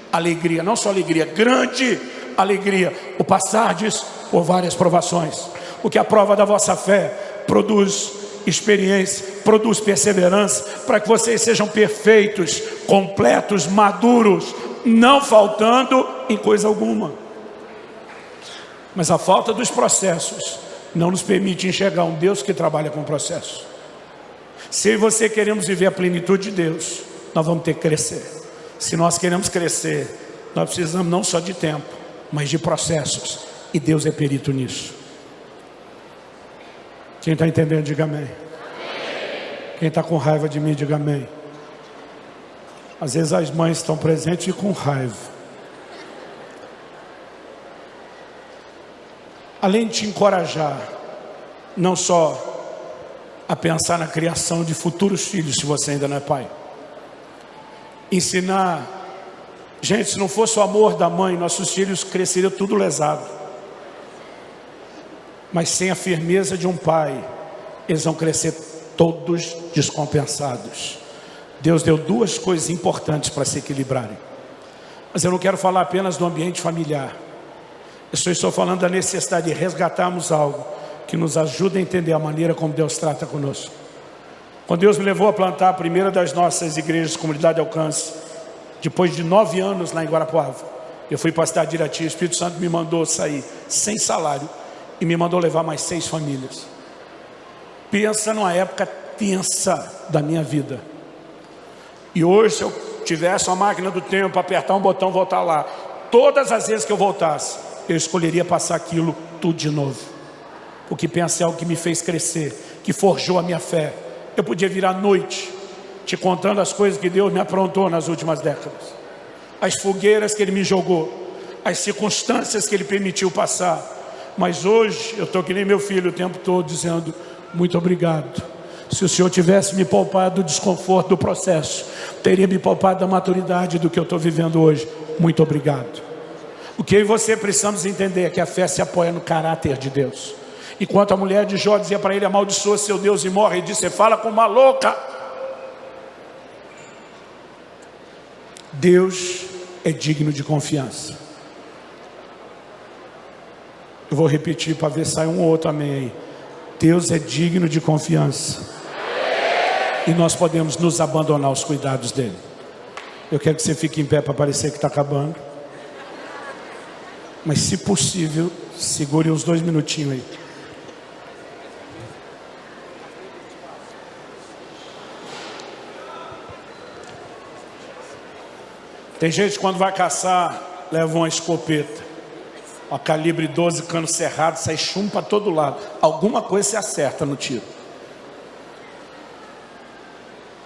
alegria, não só alegria, grande alegria, o passardes por várias provações. Porque a prova da vossa fé produz experiência, produz perseverança, para que vocês sejam perfeitos, completos, maduros, não faltando em coisa alguma. Mas a falta dos processos não nos permite enxergar um Deus que trabalha com processo. Se eu e você queremos viver a plenitude de Deus, nós vamos ter que crescer. Se nós queremos crescer, nós precisamos não só de tempo, mas de processos. E Deus é perito nisso. Quem está entendendo, diga amém. Quem está com raiva de mim, diga amém. Às vezes as mães estão presentes e com raiva. Além de te encorajar, não só a pensar na criação de futuros filhos, se você ainda não é pai. Ensinar, gente, se não fosse o amor da mãe, nossos filhos cresceriam tudo lesado. Mas sem a firmeza de um pai, eles vão crescer todos descompensados. Deus deu duas coisas importantes para se equilibrarem. Mas eu não quero falar apenas do ambiente familiar. Eu só estou falando da necessidade de resgatarmos algo que nos ajude a entender a maneira como Deus trata conosco. Quando Deus me levou a plantar a primeira das nossas igrejas, Comunidade de Alcance, depois de 9 anos lá em Guarapuava, eu fui para a cidade de Irati. O Espírito Santo me mandou sair sem salário e me mandou levar mais 6 famílias. Pensa numa época tensa da minha vida. E hoje, se eu tivesse uma máquina do tempo, apertar um botão, voltar lá, todas as vezes que eu voltasse, eu escolheria passar aquilo tudo de novo. Porque pensa em algo que me fez crescer, que forjou a minha fé. Eu podia vir à noite te contando as coisas que Deus me aprontou nas últimas décadas. As fogueiras que Ele me jogou, as circunstâncias que Ele permitiu passar. Mas hoje eu estou que nem meu filho o tempo todo dizendo, muito obrigado. Se o Senhor tivesse me poupado do desconforto do processo, teria me poupado da maturidade do que eu estou vivendo hoje. Muito obrigado. O que eu e você precisamos entender é que a fé se apoia no caráter de Deus. Enquanto a mulher de Jó dizia para ele, amaldiçoa seu Deus e morre, ele disse, você fala com uma louca. Deus é digno de confiança. Eu vou repetir para ver se sai um ou outro amém aí. Deus é digno de confiança. E nós podemos nos abandonar aos cuidados dele. Eu quero que você fique em pé para parecer que está acabando. Mas se possível, segure uns 2 minutinhos aí. Tem gente quando vai caçar, leva uma escopeta, uma calibre 12, cano cerrado, sai chumbo para todo lado. Alguma coisa se acerta no tiro.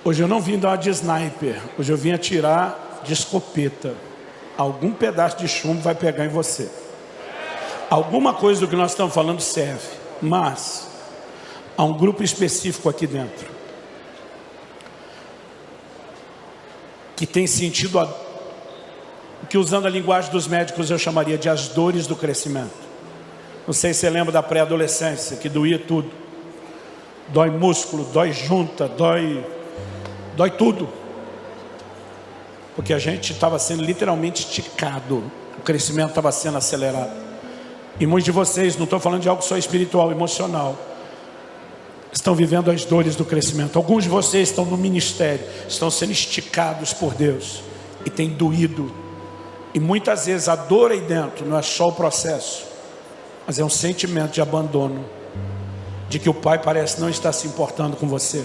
Hoje eu não vim dar uma de sniper, hoje eu vim atirar de escopeta. Algum pedaço de chumbo vai pegar em você. Alguma coisa do que nós estamos falando serve, mas há um grupo específico aqui dentro que tem sentido o que, usando a linguagem dos médicos, eu chamaria de as dores do crescimento. Não sei se você lembra da pré-adolescência, que doía tudo. Dói músculo, dói junta, dói tudo. Porque a gente estava sendo literalmente esticado. O crescimento estava sendo acelerado. E muitos de vocês, não estou falando de algo só espiritual, emocional, estão vivendo as dores do crescimento. Alguns de vocês estão no ministério, estão sendo esticados por Deus e tem doído. E muitas vezes a dor aí dentro não é só o processo, mas é um sentimento de abandono, de que o pai parece não estar se importando com você.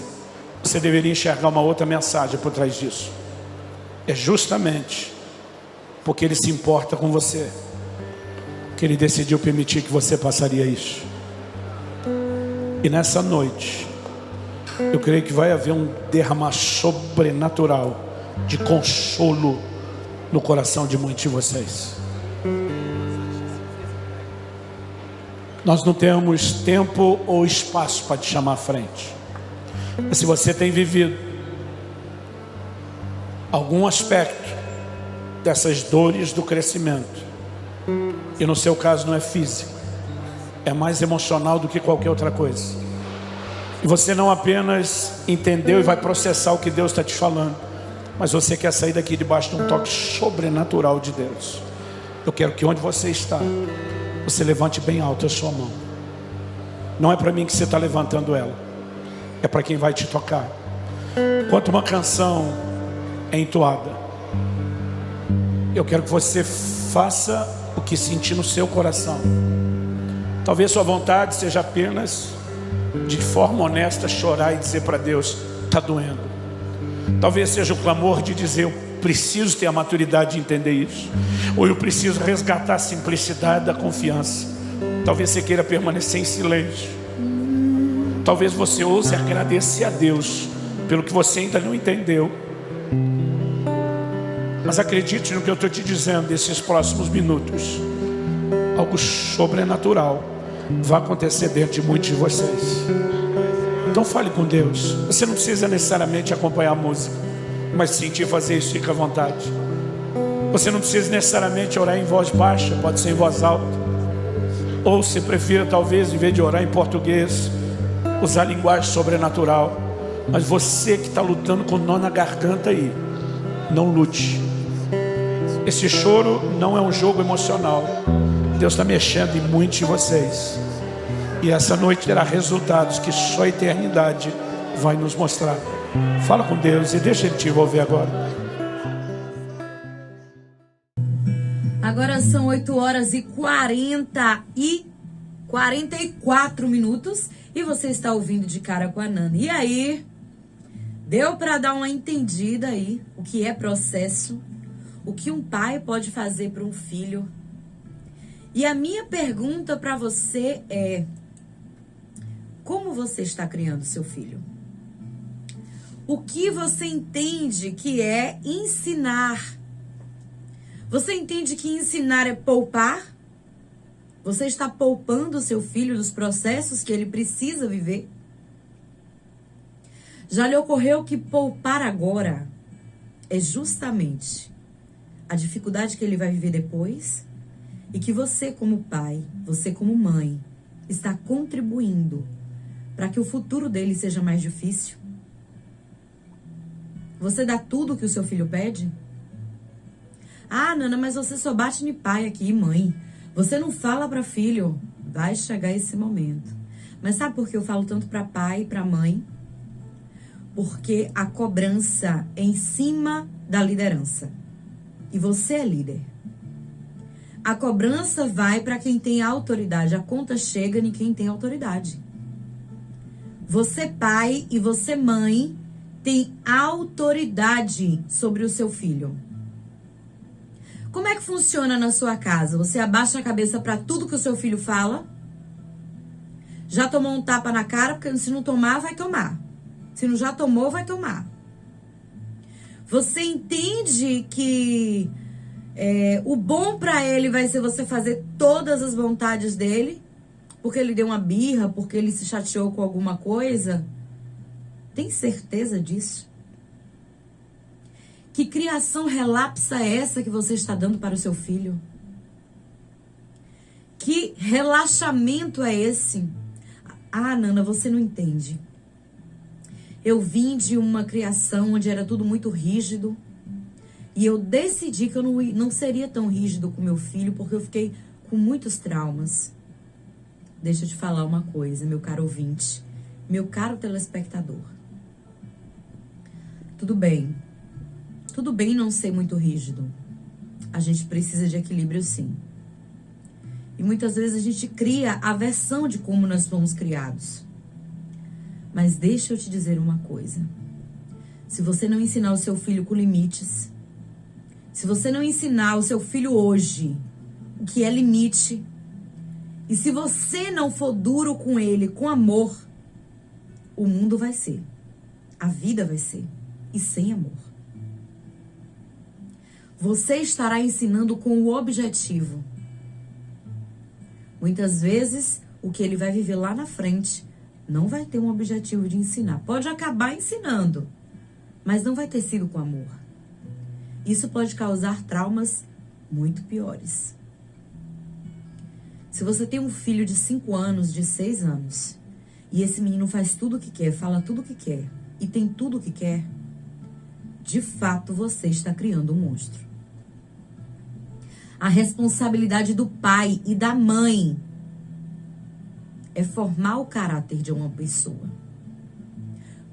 Você deveria enxergar uma outra mensagem por trás disso. É justamente porque ele se importa com você que ele decidiu permitir que você passaria isso. E nessa noite eu creio que vai haver um derramar sobrenatural de consolo no coração de muitos de vocês. Nós não temos tempo ou espaço para te chamar à frente. Mas se você tem vivido algum aspecto dessas dores do crescimento, e no seu caso não é físico, é mais emocional do que qualquer outra coisa, e você não apenas entendeu e vai processar o que Deus está te falando, mas você quer sair daqui debaixo de um toque sobrenatural de Deus, eu quero que onde você está, você levante bem alto a sua mão. Não é para mim que você está levantando ela, é para quem vai te tocar. Enquanto uma canção é entoada, eu quero que você faça o que sentir no seu coração. Talvez sua vontade seja apenas, de forma honesta, chorar e dizer para Deus: está doendo. Talvez seja o clamor de dizer: eu preciso ter a maturidade de entender isso, ou eu preciso resgatar a simplicidade da confiança. Talvez você queira permanecer em silêncio. Talvez você ouse agradecer a Deus pelo que você ainda não entendeu. Mas acredite no que eu estou te dizendo. Nesses próximos minutos, algo sobrenatural vai acontecer dentro de muitos de vocês. Então fale com Deus. Você não precisa necessariamente acompanhar a música, mas sentir fazer isso, fica à vontade. Você não precisa necessariamente orar em voz baixa, pode ser em voz alta. Ou se prefira, talvez, em vez de orar em português, usar linguagem sobrenatural. Mas você que está lutando com nó na garganta aí, não lute. Esse choro não é um jogo emocional. Deus está mexendo em muitos de vocês, e essa noite terá resultados que só a eternidade vai nos mostrar. Fala com Deus e deixa Ele te envolver agora. Agora são 8h44 minutos e você está ouvindo De Cara com a Nana. E aí, deu para dar uma entendida aí o que é processo, o que um pai pode fazer para um filho. E a minha pergunta para você é: como você está criando seu filho? O que você entende que é ensinar? Você entende que ensinar é poupar? Você está poupando o seu filho dos processos que ele precisa viver? Já lhe ocorreu que poupar agora é justamente a dificuldade que ele vai viver depois? E que você como pai, você como mãe, está contribuindo para que o futuro dele seja mais difícil? Você dá tudo o que o seu filho pede? Ah, Nana, mas você só bate em pai aqui, mãe. Você não fala para filho. Vai chegar esse momento. Mas sabe por que eu falo tanto para pai e para mãe? Porque a cobrança é em cima da liderança. E você é líder. A cobrança vai para quem tem autoridade. A conta chega em quem tem autoridade. Você, pai, e você, mãe, tem autoridade sobre o seu filho. Como é que funciona na sua casa? Você abaixa a cabeça para tudo que o seu filho fala? Já tomou um tapa na cara? Porque se não tomar, vai tomar. Se não já tomou, vai tomar. Você entende que o bom pra ele vai ser você fazer todas as vontades dele? Porque ele deu uma birra, porque ele se chateou com alguma coisa? Tem certeza disso? Que criação relapsa é essa que você está dando para o seu filho? Que relaxamento é esse? Ah, Nana, você não entende. Eu vim de uma criação onde era tudo muito rígido. E eu decidi que eu não seria tão rígido com meu filho, porque eu fiquei com muitos traumas. Deixa eu te falar uma coisa, meu caro ouvinte, meu caro telespectador. Tudo bem não ser muito rígido. A gente precisa de equilíbrio, sim. E muitas vezes a gente cria a versão de como nós fomos criados. Mas deixa eu te dizer uma coisa. Se você não ensinar o seu filho com limites, se você não ensinar o seu filho hoje o que é limite, e se você não for duro com ele, com amor, o mundo vai ser, a vida vai ser, e sem amor. Você estará ensinando com o objetivo. Muitas vezes, o que ele vai viver lá na frente não vai ter um objetivo de ensinar. Pode acabar ensinando, mas não vai ter sido com amor. Isso pode causar traumas muito piores. Se você tem um filho de 5 anos, de 6 anos, e esse menino faz tudo o que quer, fala tudo o que quer, e tem tudo o que quer, de fato você está criando um monstro. A responsabilidade do pai e da mãe é formar o caráter de uma pessoa.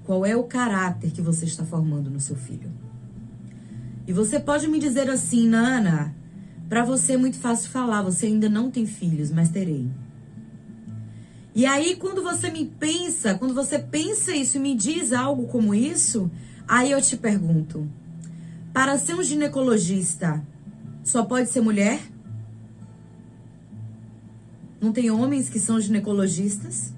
Qual é o caráter que você está formando no seu filho? E você pode me dizer assim, Nana, para você é muito fácil falar, você ainda não tem filhos, mas terei. E aí, quando você pensa isso e me diz algo como isso, aí eu te pergunto, para ser um ginecologista, só pode ser mulher? Não tem homens que são ginecologistas?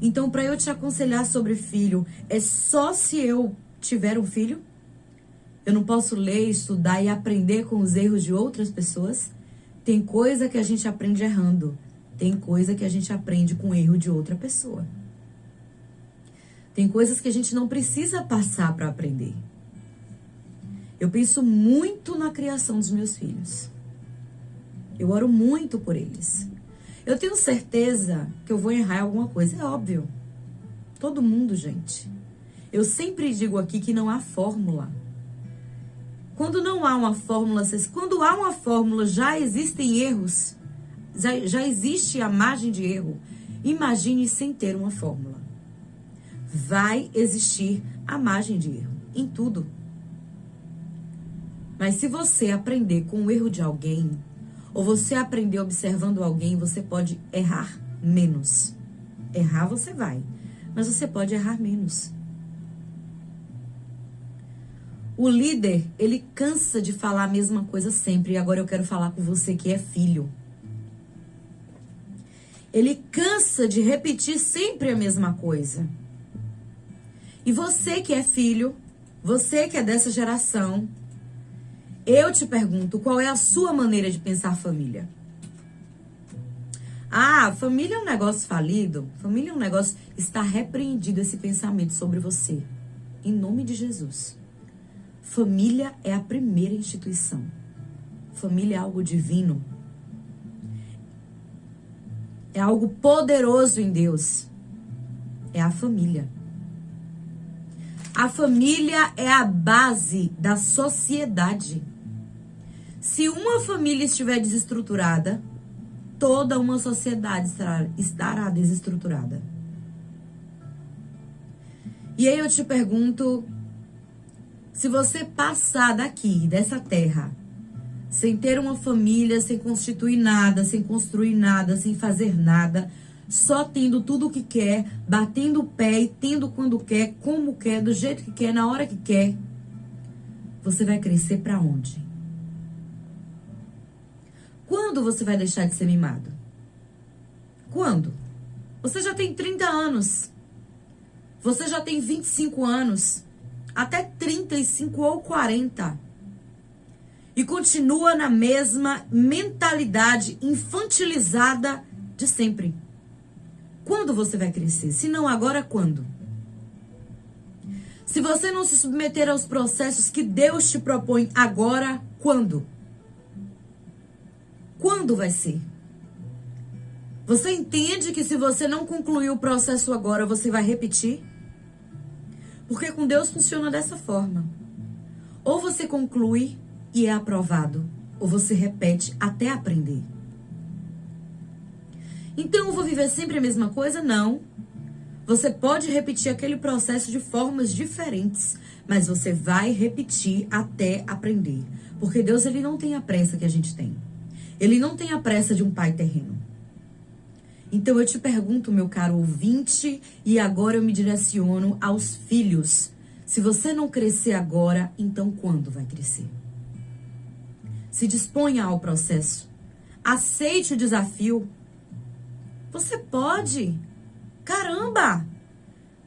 Então, para eu te aconselhar sobre filho, é só se eu tiver um filho? Eu não posso ler, estudar e aprender com os erros de outras pessoas? Tem coisa que a gente aprende errando. Tem coisa que a gente aprende com o erro de outra pessoa. Tem coisas que a gente não precisa passar para aprender. Eu penso muito na criação dos meus filhos. Eu oro muito por eles. Eu tenho certeza que eu vou errar em alguma coisa. É óbvio. Todo mundo, gente. Eu sempre digo aqui que não há fórmula. Quando não há uma fórmula, quando há uma fórmula, já existem erros. Já existe a margem de erro. Imagine sem ter uma fórmula. Vai existir a margem de erro em tudo. Mas se você aprender com o erro de alguém, ou você aprender observando alguém, você pode errar menos. Errar você vai, mas você pode errar menos. O líder, ele cansa de falar a mesma coisa sempre. E agora eu quero falar com você que é filho. Ele cansa de repetir sempre a mesma coisa. E você que é filho, você que é dessa geração, eu te pergunto, qual é a sua maneira de pensar família? Ah, família é um negócio falido. Família é um negócio... Está repreendido esse pensamento sobre você. Em nome de Jesus. Família é a primeira instituição. Família é algo divino. É algo poderoso em Deus. É a família. A família é a base da sociedade. Se uma família estiver desestruturada, toda uma sociedade estará desestruturada. E aí eu te pergunto, se você passar daqui, dessa terra, sem ter uma família, sem constituir nada, sem construir nada, sem fazer nada, só tendo tudo o que quer, batendo o pé e tendo quando quer, como quer, do jeito que quer, na hora que quer, você vai crescer para onde? Quando você vai deixar de ser mimado? Quando? Você já tem 30 anos. Você já tem 25 anos. até 35 ou 40. E continua na mesma mentalidade infantilizada de sempre. Quando você vai crescer? Se não agora, quando? Se você não se submeter aos processos que Deus te propõe agora, quando? Quando vai ser? Você entende que se você não concluir o processo agora, você vai repetir? Porque com Deus funciona dessa forma. Ou você conclui e é aprovado, ou você repete até aprender. Então eu vou viver sempre a mesma coisa? Não. Você pode repetir aquele processo de formas diferentes, mas você vai repetir até aprender. Porque Deus, ele não tem a pressa que a gente tem. Ele não tem a pressa de um pai terreno. Então eu te pergunto, meu caro ouvinte, e agora eu me direciono aos filhos. Se você não crescer agora, então quando vai crescer? Se disponha ao processo. Aceite o desafio. Você pode. Caramba!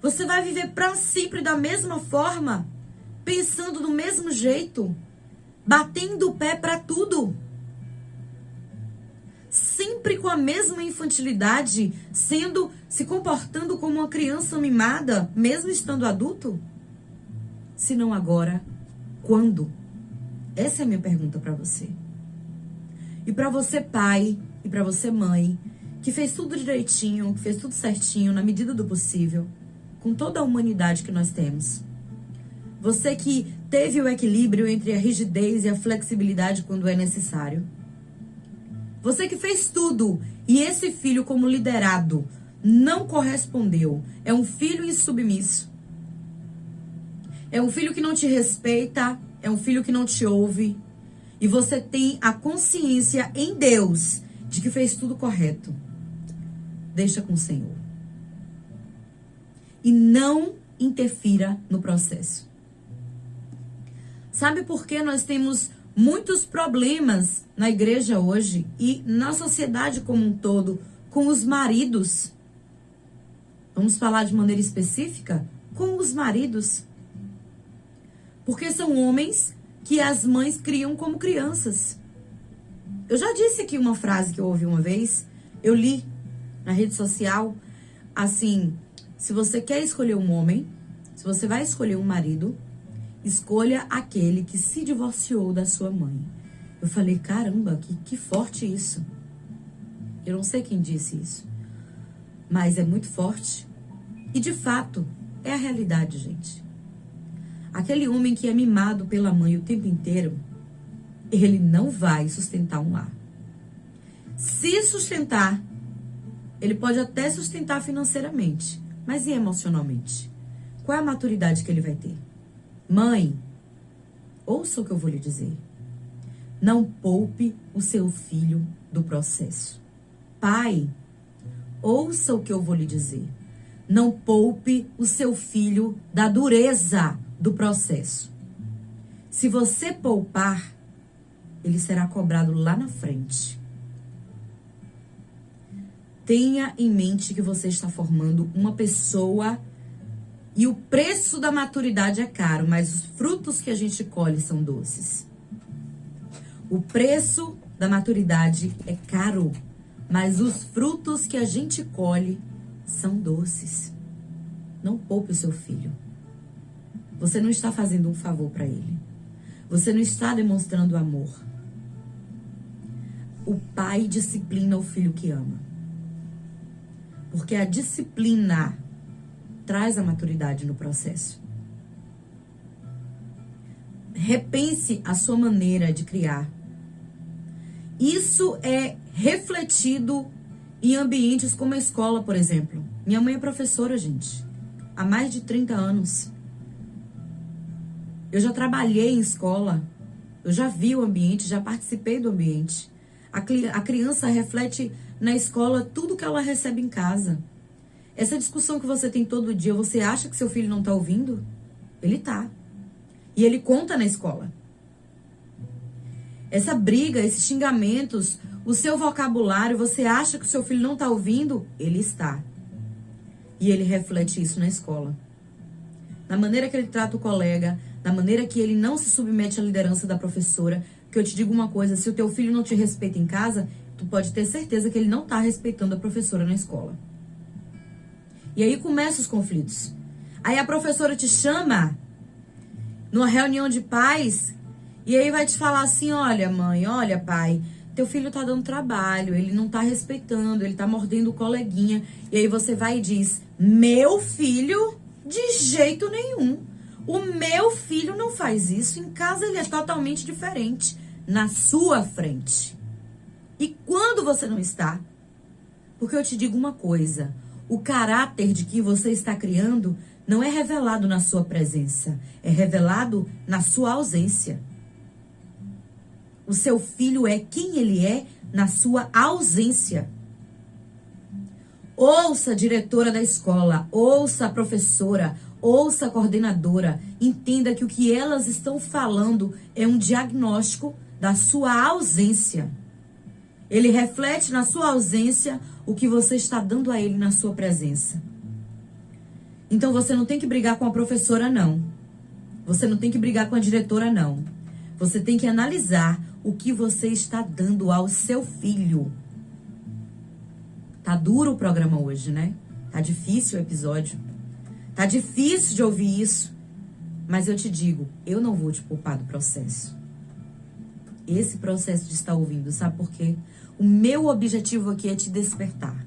Você vai viver para sempre da mesma forma, pensando do mesmo jeito, batendo o pé para tudo. Sempre com a mesma infantilidade, se comportando como uma criança mimada, mesmo estando adulto? Se não agora, quando? Essa é a minha pergunta para você. E para você, pai, e para você, mãe, que fez tudo direitinho, que fez tudo certinho, na medida do possível, com toda a humanidade que nós temos. Você que teve o equilíbrio entre a rigidez e a flexibilidade quando é necessário. Você que fez tudo e esse filho, como liderado, não correspondeu. É um filho insubmisso. É um filho que não te respeita. É um filho que não te ouve. E você tem a consciência em Deus de que fez tudo correto. Deixa com o Senhor. E não interfira no processo. Sabe por que nós temos muitos problemas na igreja hoje e na sociedade como um todo com os maridos? Vamos falar de maneira específica? Com os maridos. Porque são homens que as mães criam como crianças. Eu já disse aqui uma frase que eu ouvi uma vez, eu li na rede social, assim, se você quer escolher um homem, se você vai escolher um marido, escolha aquele que se divorciou da sua mãe. Eu falei, caramba, que forte isso. Eu não sei quem disse isso, mas é muito forte. E de fato, é a realidade, gente. Aquele homem que é mimado pela mãe o tempo inteiro, ele não vai sustentar um lar. Se sustentar, ele pode até sustentar financeiramente, mas e emocionalmente? Qual é a maturidade que ele vai ter? Mãe, ouça o que eu vou lhe dizer. Não poupe o seu filho do processo. Pai, ouça o que eu vou lhe dizer. Não poupe o seu filho da dureza do processo. Se você poupar, ele será cobrado lá na frente. Tenha em mente que você está formando uma pessoa e o preço da maturidade é caro, mas os frutos que a gente colhe são doces. O preço da maturidade é caro, mas os frutos que a gente colhe são doces. Não poupe o seu filho. Você não está fazendo um favor para ele. Você não está demonstrando amor. O pai disciplina o filho que ama. Porque a disciplina traz a maturidade no processo. Repense a sua maneira de criar. Isso é refletido em ambientes como a escola, por exemplo. Minha mãe é professora, gente, há mais de 30 anos. Eu já trabalhei em escola, eu já vi o ambiente, já participei do ambiente. A criança reflete na escola tudo que ela recebe em casa. Essa discussão que você tem todo dia, você acha que seu filho não está ouvindo? Ele está. E ele conta na escola. Essa briga, esses xingamentos, o seu vocabulário, você acha que o seu filho não está ouvindo? Ele está. E ele reflete isso na escola. na maneira que ele trata o colega, na maneira que ele não se submete à liderança da professora. Que eu te digo uma coisa, se o teu filho não te respeita em casa, tu pode ter certeza que ele não tá respeitando a professora na escola. E aí começam os conflitos. Aí a professora te chama numa reunião de pais e aí vai te falar assim, olha mãe, olha pai, teu filho tá dando trabalho, ele não tá respeitando, ele tá mordendo o coleguinha. E aí você vai e diz, meu filho, de jeito nenhum. O meu filho não faz isso, em casa ele é totalmente diferente, na sua frente. E quando você não está? Porque eu te digo uma coisa, o caráter de que você está criando não é revelado na sua presença, é revelado na sua ausência. O seu filho é quem ele é na sua ausência. Ouça a diretora da escola, ouça a professora, ouça a coordenadora, entenda que o que elas estão falando é um diagnóstico da sua ausência. Ele reflete na sua ausência o que você está dando a ele na sua presença. Então você não tem que brigar com a professora, não. Você não tem que brigar com a diretora, não. Você tem que analisar o que você está dando ao seu filho. Tá duro o programa hoje, né? Tá difícil o episódio. Tá difícil de ouvir isso, mas eu te digo, eu não vou te poupar do processo. Esse processo de estar ouvindo, sabe por quê? O meu objetivo aqui é te despertar.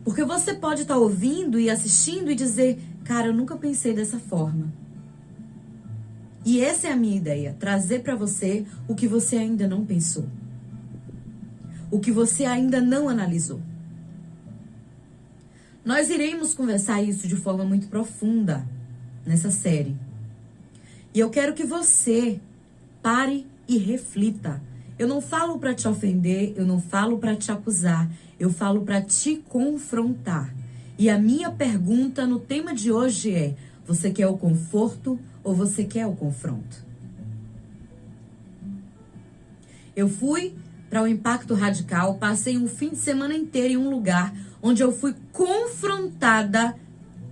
Porque você pode estar ouvindo e assistindo e dizer, cara, eu nunca pensei dessa forma. E essa é a minha ideia, trazer para você o que você ainda não pensou. O que você ainda não analisou. Nós iremos conversar isso de forma muito profunda nessa série. E eu quero que você pare e reflita. Eu não falo para te ofender, eu não falo para te acusar, eu falo para te confrontar. E a minha pergunta no tema de hoje é: você quer o conforto ou você quer o confronto? Eu fui para o Impacto Radical, passei um fim de semana inteiro em um lugar onde eu fui confrontada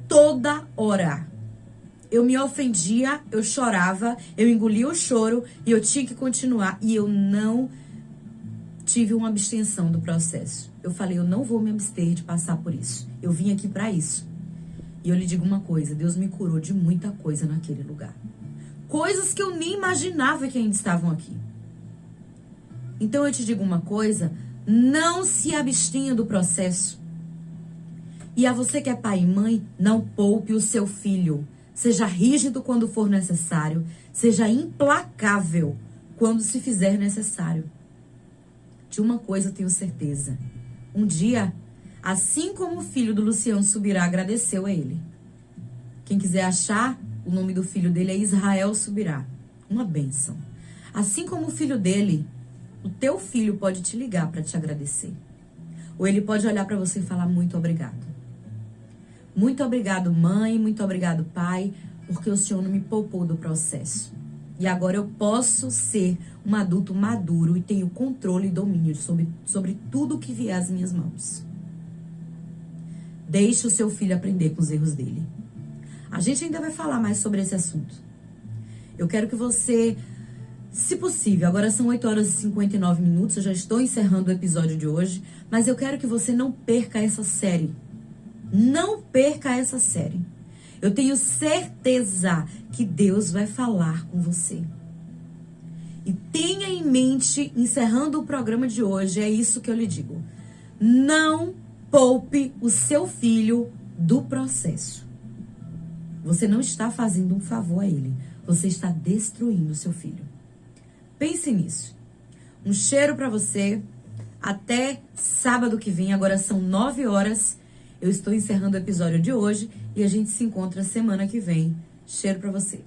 toda hora. Eu me ofendia, eu chorava, eu engolia o choro e eu tinha que continuar. E eu não tive uma abstenção do processo. Eu falei, eu não vou me abster de passar por isso. Eu vim aqui para isso. E eu lhe digo uma coisa, Deus me curou de muita coisa naquele lugar. Coisas que eu nem imaginava que ainda estavam aqui. Então eu te digo uma coisa, não se abstenha do processo. E a você que é pai e mãe, não poupe o seu filho. Seja rígido quando for necessário. Seja implacável quando se fizer necessário. De uma coisa eu tenho certeza. Um dia, assim como o filho do Luciano Subirá agradeceu a ele. Quem quiser achar, o nome do filho dele é Israel Subirá. Uma bênção. Assim como o filho dele, o teu filho pode te ligar para te agradecer. Ou ele pode olhar para você e falar muito obrigado. Muito obrigado, mãe, muito obrigado, pai, porque o Senhor não me poupou do processo. E agora eu posso ser um adulto maduro e tenho controle e domínio sobre tudo que vier às minhas mãos. Deixe o seu filho aprender com os erros dele. A gente ainda vai falar mais sobre esse assunto. Eu quero que você, se possível, agora são 8h59, eu já estou encerrando o episódio de hoje, mas eu quero que você não perca essa série. Não perca essa série. Eu tenho certeza que Deus vai falar com você. E tenha em mente, encerrando o programa de hoje, é isso que eu lhe digo. Não poupe o seu filho do processo. Você não está fazendo um favor a ele. Você está destruindo o seu filho. Pense nisso. Um cheiro para você. Até sábado que vem. Agora são 9h. Eu estou encerrando o episódio de hoje e a gente se encontra semana que vem. Cheiro pra você.